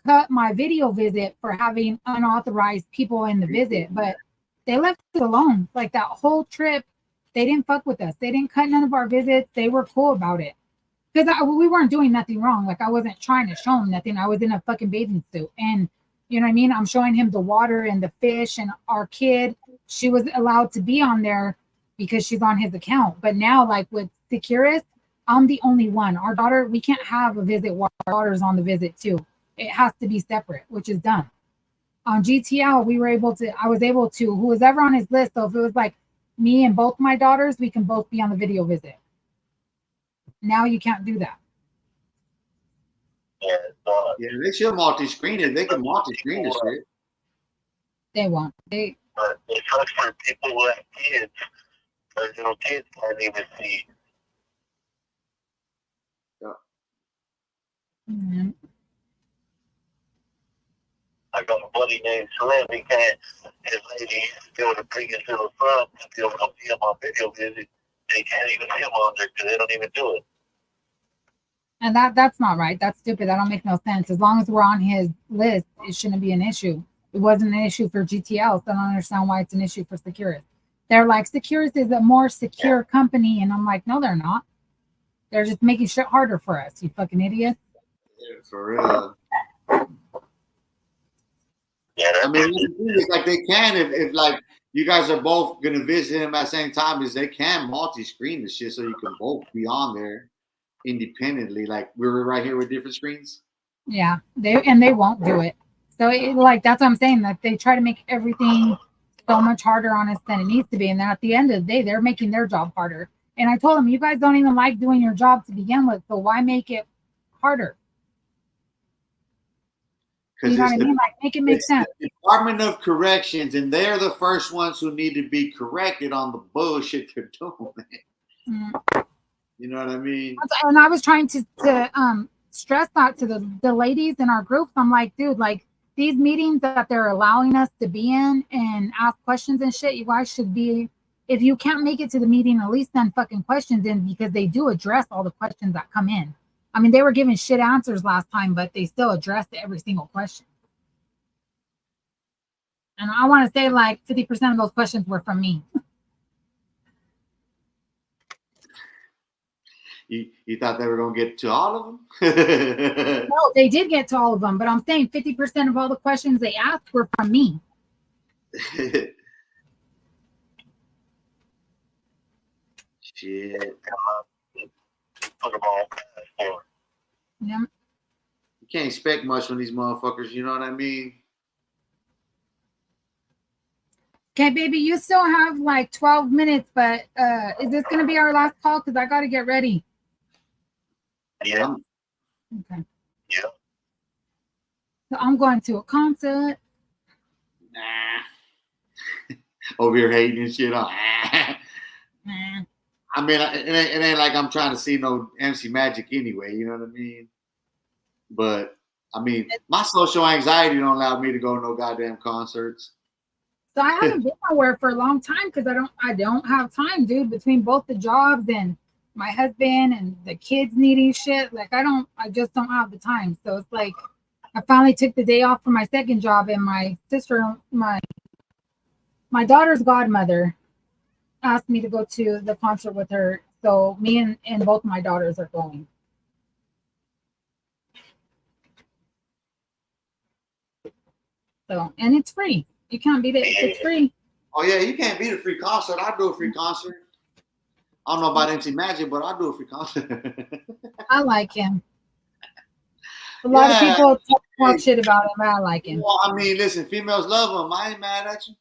cut my video visit for having unauthorized people in the visit. But they left it alone. Like that whole trip, they didn't fuck with us. They didn't cut none of our visits. They were cool about it. Because we weren't doing nothing wrong. Like I wasn't trying to show him nothing. I was in a fucking bathing suit. And you know what I mean? I'm showing him the water and the fish, and our kid, she was allowed to be on there because she's on his account. But now, like with Securus, I'm the only one. Our daughter, we can't have a visit while our daughter's on the visit too. It has to be separate, which is done. On GTL, I was able to, who was ever on his list. So if it was like me and both my daughters, we can both be on the video visit. Now you can't do that. Yeah, Yeah, they should multi-screen it. They can multi-screen this shit. They won't. but it sucks for people who have kids, because little kids can't even see. Mm-hmm. I got a buddy named Slim. He can't. His lady used to be able to bring his little son to be able to see him on video visit. They can't even see him on there because they don't even do it. And that's not right. That's stupid. That don't make no sense. As long as we're on his list, it shouldn't be an issue. It wasn't an issue for GTL, so I don't understand why it's an issue for Securus. They're like, Securus is a more secure company, and I'm like, no, they're not. They're just making shit harder for us, you fucking idiot. Yeah, for real. Yeah, I mean, it's like they can if like you guys are both gonna visit him at the same time, is they can multi-screen the shit so you can both be on there independently. Like we're right here with different screens. Yeah, they won't do it. So that's what I'm saying. That they try to make everything so much harder on us than it needs to be, and then at the end of the day, they're making their job harder. And I told them, you guys don't even like doing your job to begin with, so why make it harder? You know what I mean? Like, make it make sense. The Department of Corrections, and they're the first ones who need to be corrected on the bullshit they're doing. Mm. You know what I mean? And I was trying to stress that to the ladies in our group. I'm like, dude, like these meetings that they're allowing us to be in and ask questions and shit, you guys should be, if you can't make it to the meeting, at least send fucking questions in, because they do address all the questions that come in. I mean, they were giving shit answers last time, but they still addressed every single question. And I want to say like 50% of those questions were from me. You thought they were going to get to all of them? No, they did get to all of them, but I'm saying 50% of all the questions they asked were from me. Shit. Put them all for. Yeah. You can't expect much from these motherfuckers, you know what I mean? Okay, baby, you still have like 12 minutes, but is this going to be our last call? Because I got to get ready. Yeah. Okay. Yeah. So I'm going to a concert. Nah. Over here hating and shit. Nah. I mean, it ain't like I'm trying to see no MC Magic anyway, you know what I mean? But, I mean, my social anxiety don't allow me to go to no goddamn concerts. So I haven't been nowhere for a long time because I don't have time, dude, between both the jobs and my husband and the kids needing shit. Like I just don't have the time. So it's like I finally took the day off from my second job, and my sister, my daughter's godmother asked me to go to the concert with her. So me and both my daughters are going. So, and it's free. You can't beat it if it's free. Oh yeah, you can't beat a free concert. I do a free concert. I don't know about MC Magic, but I do a free concert. I like him. A lot of people talk shit about him, but I like him. Well, I mean, listen, females love him. I ain't mad at you.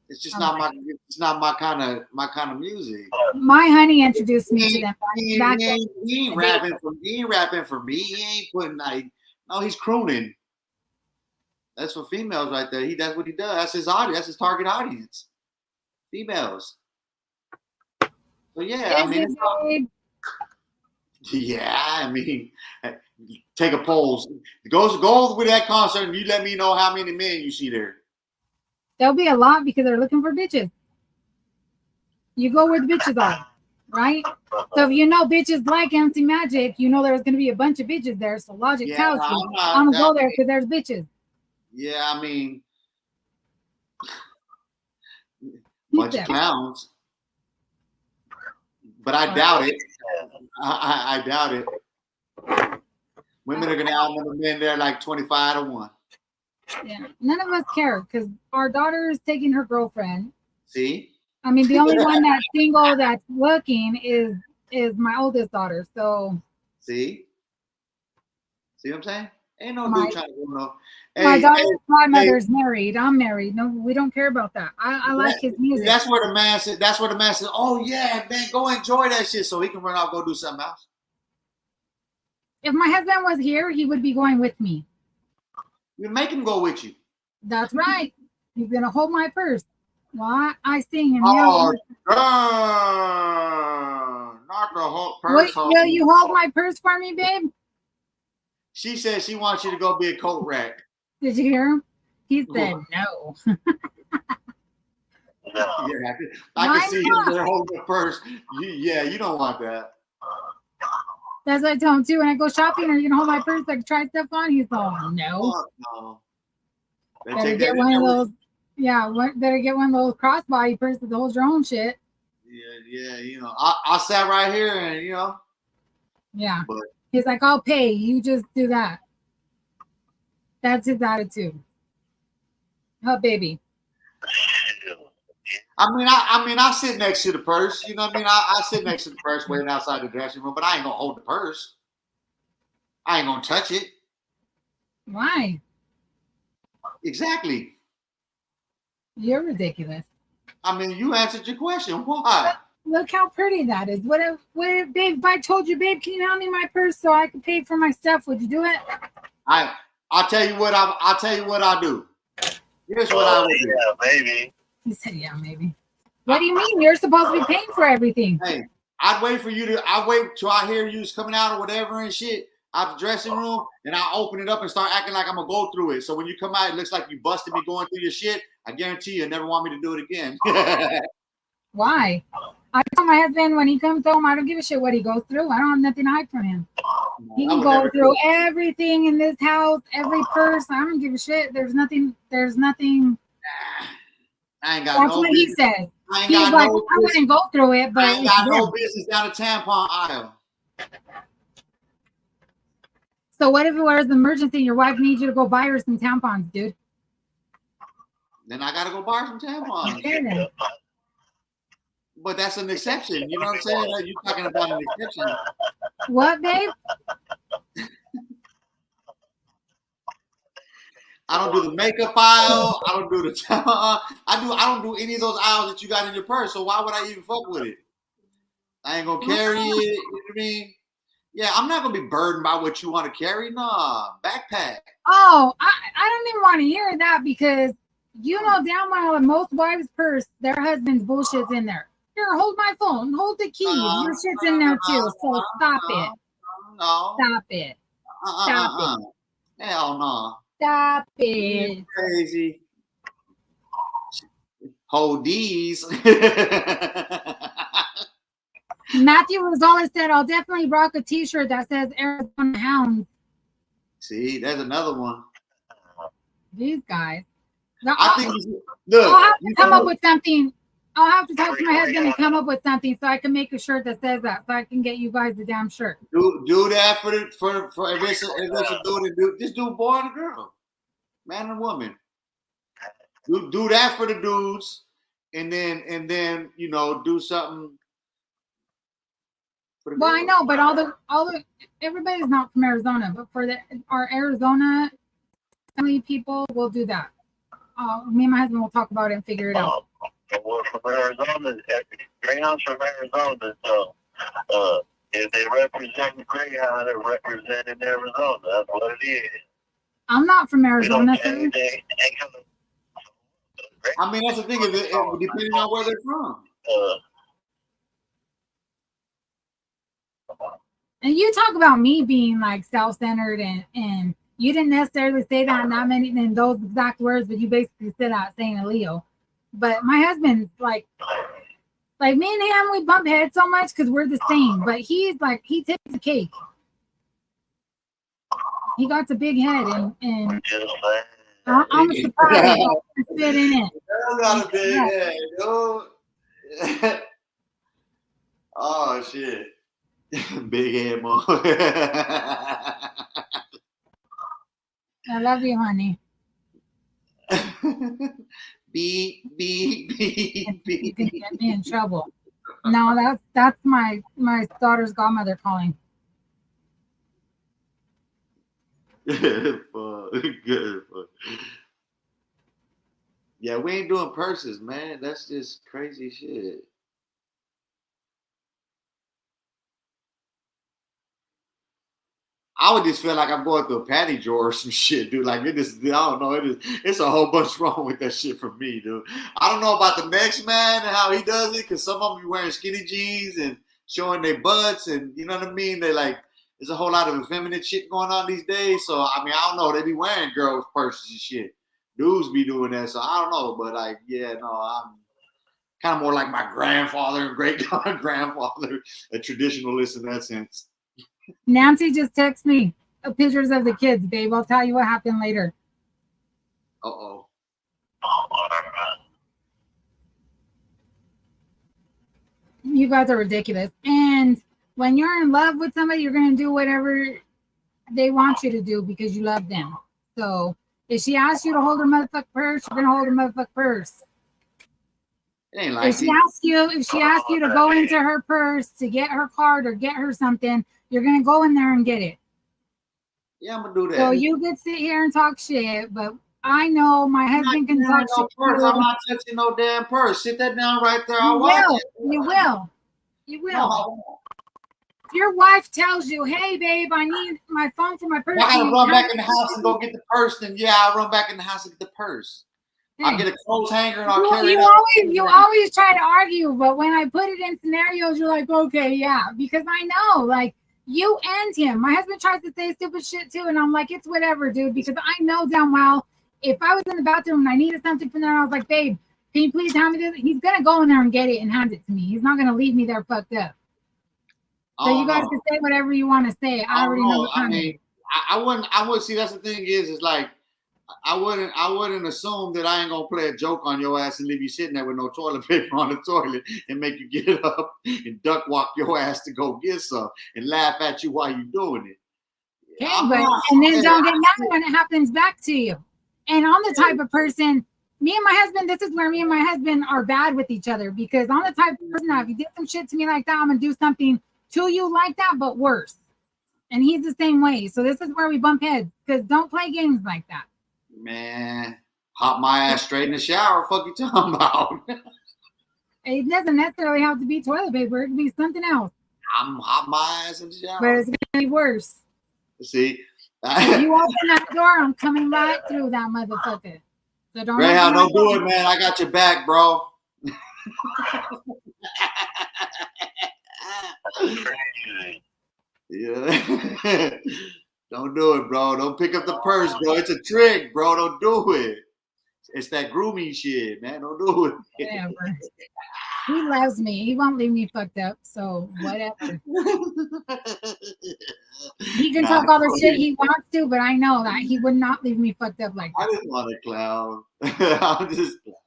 It's just not my kind of music. My honey introduced me to them. He ain't rapping for me. He ain't putting no, he's crooning. That's for females right there. That's what he does. That's his audience. That's his target audience. Females. So yeah, I mean, take a poll. Go with that concert and you let me know how many men you see there. There'll be a lot because they're looking for bitches. You go where the bitches are, right? So if you know bitches like MC Magic, you know there's going to be a bunch of bitches there. So logic tells you, I'm going to go there because there's bitches. Yeah, I mean, bunch of clowns. But I doubt it. I doubt it. Women are going to outnumber men there like 25-1. Yeah, none of us care because our daughter is taking her girlfriend. See? I mean, the only one that's single that's looking is my oldest daughter. So see what I'm saying? Ain't no dude trying to go no. My daughter's godmother's married. I'm married. No, we don't care about that. I like his music. That's where the man said. Oh yeah, man, go enjoy that shit, so he can run out, go do something else. If my husband was here, he would be going with me. You make him go with you. That's right. He's gonna hold my purse while I sing and yell. Not the whole purse. Will you hold my purse for me, babe? She said she wants you to go be a coat rack. Did you hear him? He said no. Yeah, I can see him there holding the purse. You don't want that. That's what I tell him too. When I go shopping, are you gonna hold my purse? I can try stuff on. He's like, no. Better get one of those. Yeah, better get one of those crossbody purses that holds your own shit. Yeah. I sat right here and Yeah. But he's like, I'll pay. You just do that. That's his attitude. Oh, baby. I mean, I sit next to the purse. You know what I mean? I sit next to the purse waiting outside the dressing room, but I ain't gonna hold the purse. I ain't gonna touch it. Why? Exactly. You're ridiculous. I mean, you answered your question. Why? Look how pretty that is. What if, babe, if I told you, babe, can you hand me my purse so I can pay for my stuff? Would you do it? I'll tell you what I do. Here's what I would do. Yeah, maybe. He said, yeah, maybe. What do you mean? You're supposed to be paying for everything. Hey, I'd wait till I hear you's coming out or whatever and shit out the dressing room, and I'll open it up and start acting like I'm gonna go through it. So when you come out, it looks like you busted me going through your shit. I guarantee you'll never want me to do it again. Why? I tell my husband when he comes home, I don't give a shit what he goes through. I don't have nothing to hide from him. He can go through everything in this house, every purse. I don't give a shit. There's nothing. I ain't got That's what he says. He's like, I wouldn't go through it, but I ain't got no business down the tampon aisle. So what if it was an emergency? Your wife needs you to go buy her some tampons, dude. Then I gotta go buy her some tampons. Okay, then. But that's an exception. You know what I'm saying? Like, you're talking about an exception. What, babe? I don't do the makeup aisle. I don't do the tampon. I don't do any of those aisles that you got in your purse. So why would I even fuck with it? I ain't gonna carry it. You know what I mean? Yeah, I'm not gonna be burdened by what you want to carry. Nah, backpack. Oh, I don't even want to hear that because you know damn well in most wives' purse, their husband's bullshit's in there. Here, hold my phone, hold the keys. Your shit's in there too. So stop it. No. Stop it. Stop it. Hell no. Stop it. You're crazy. Hold these. Matthew Rosales said, I'll definitely rock a t-shirt that says Arizona Hounds. See, there's another one. These guys. I think look, I'll have to come up with something. I'll have to talk to my husband and come up with something so I can make a shirt that says that, so I can get you guys the damn shirt. Do that for if it's a dude, just do boy and a girl, man and woman. Do that for the dudes, and then you know do something. For the Well, I girls. know, but all the everybody's not from Arizona, but for our Arizona family people, we'll do that. Me and my husband will talk about it and figure it out. We're from Arizona. Greyhound's from Arizona, so if they represent Greyhound, they're representing Arizona. That's what it is. I'm not from We don't Arizona, get sir. anything. I mean, that's the thing. Is depending on where they're from. And you talk about me being like self-centered and you didn't necessarily say that in those exact words, but you basically said that saying a Leo. But my husband's like me and him, we bump heads so much because we're the same. But he's like, he takes the cake. He got a big head and I'm surprised to fit in it. Got a big head, dude. Oh shit. Big head mo. I love you, honey. Beep. You can get me in trouble. No, that's my daughter's godmother calling. Good fuck. Yeah, we ain't doing purses, man. That's just crazy shit. I would just feel like I'm going through a panty drawer or some shit, dude. Like it is, I don't know. It's a whole bunch wrong with that shit for me, dude. I don't know about the next man and how he does it, because some of them be wearing skinny jeans and showing their butts, and you know what I mean. They like, there's a whole lot of effeminate shit going on these days. So I mean, I don't know. They be wearing girls' purses and shit. Dudes be doing that, so I don't know. But like, yeah, no, I'm kind of more like my grandfather and great grandfather, a traditionalist in that sense. Nancy just texted me pictures of the kids, babe. I'll tell you what happened later. Uh-oh. You guys are ridiculous. And when you're in love with somebody, you're going to do whatever they want you to do because you love them. So if she asks you to hold her motherfucking purse, you're going to hold her motherfucking purse. It ain't like if she asks you to go into her purse to get her card or get her something, you're going to go in there and get it. Yeah, I'm going to do that. So you could sit here and talk shit, but I know my husband can talk shit. I'm not touching no damn purse. Sit that down right there. You will. No, if your wife tells you, hey, babe, I need my phone for my purse. I got to run back in the house and go get the purse. Then, yeah, I'll run back in the house and get the purse. Hey, I'll get a clothes hanger and I'll carry it. You always try to argue, but when I put it in scenarios, you're like, okay, yeah. Because I know, like, you and him. My husband tries to say stupid shit too, and I'm like, it's whatever, dude, because I know damn well if I was in the bathroom and I needed something from there, I was like, babe, can you please hand me this? He's gonna go in there and get it and hand it to me. He's not gonna leave me there fucked up. So you guys can say whatever you want to say. I already know. I mean, I wouldn't see. That's the thing is like I wouldn't assume that I ain't gonna play a joke on your ass and leave you sitting there with no toilet paper on the toilet and make you get up and duck walk your ass to go get some and laugh at you while you're doing it. Okay, and then don't get mad when it happens back to you. And I'm the type of person, me and my husband, this is where me and my husband are bad with each other, because I'm the type of person that if you did some shit to me like that, I'm gonna do something to you like that, but worse. And he's the same way. So this is where we bump heads, because don't play games like that. Man, hop my ass straight in the shower. Fuck you talking about? It doesn't necessarily have to be toilet paper. It could be something else. I'm hop my ass in the shower. But it's gonna be worse. See, if you open that door, I'm coming right through that motherfucker. So don't. Greyhound, don't do it, man. I got your back, bro. Yeah. Don't do it, bro. Don't pick up the purse, bro. It's a trick, bro. Don't do it. It's that grooming shit, man. Don't do it. Whatever. He loves me. He won't leave me fucked up. So whatever. He can talk all the shit he wants to, but I know that he would not leave me fucked up like that. I didn't want to clown. I'm just clowning.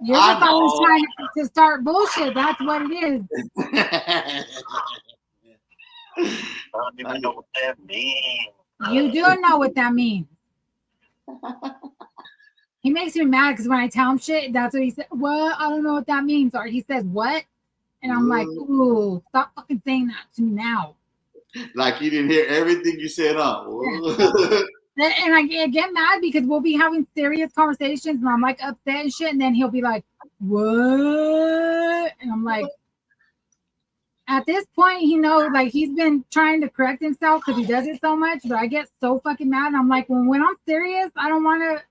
You're just always trying to start bullshit. That's what it is. I don't even know what that means. You do know what that means. He makes me mad because when I tell him shit, that's what he said. What? I don't know what that means. Or he says what? And I'm like, ooh, stop fucking saying that to me now. Like he didn't hear everything you said, huh? And I get mad because we'll be having serious conversations and I'm like upset and shit. And then he'll be like, what? And I'm like, at this point, he knows, like, he's been trying to correct himself because he does it so much. But I get so fucking mad. And I'm like, when I'm serious, I don't want to hear.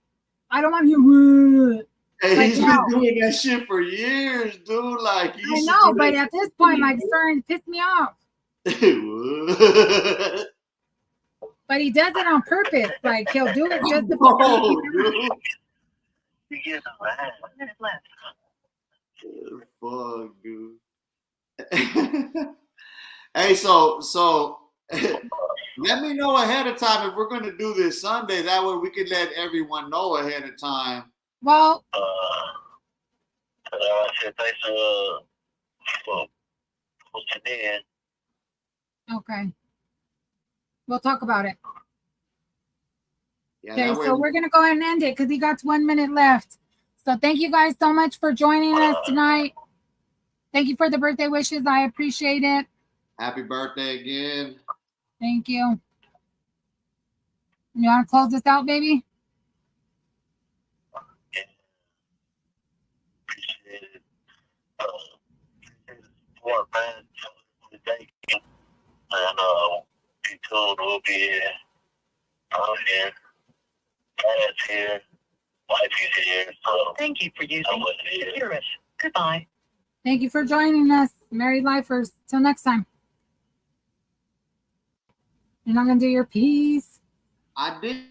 Hey, like, he's been doing that shit for years, dude. Like, I know, but at this point, like, it's starting to piss me off. But he does it on purpose. Like, he'll do it just to You get 1 minute left. Fuck, dude. Hey, so let me know ahead of time if we're gonna do this Sunday. That way we can let everyone know ahead of time. Well, I said thanks for posting in. okay. We'll talk about it. Yeah, okay, so we're gonna go ahead and end it because he got 1 minute left. So thank you guys so much for joining us tonight. Thank you for the birthday wishes. I appreciate it. Happy birthday again. Thank you. You want to close this out, baby? Appreciate it. Appreciate the support, man. Today. And be tuned. We'll be here. I'm here. Dad's here. Wife is here. So Thank you for using Securus. Goodbye. Thank you for joining us, Married Lifers. Till next time. You're not going to do your piece? I did.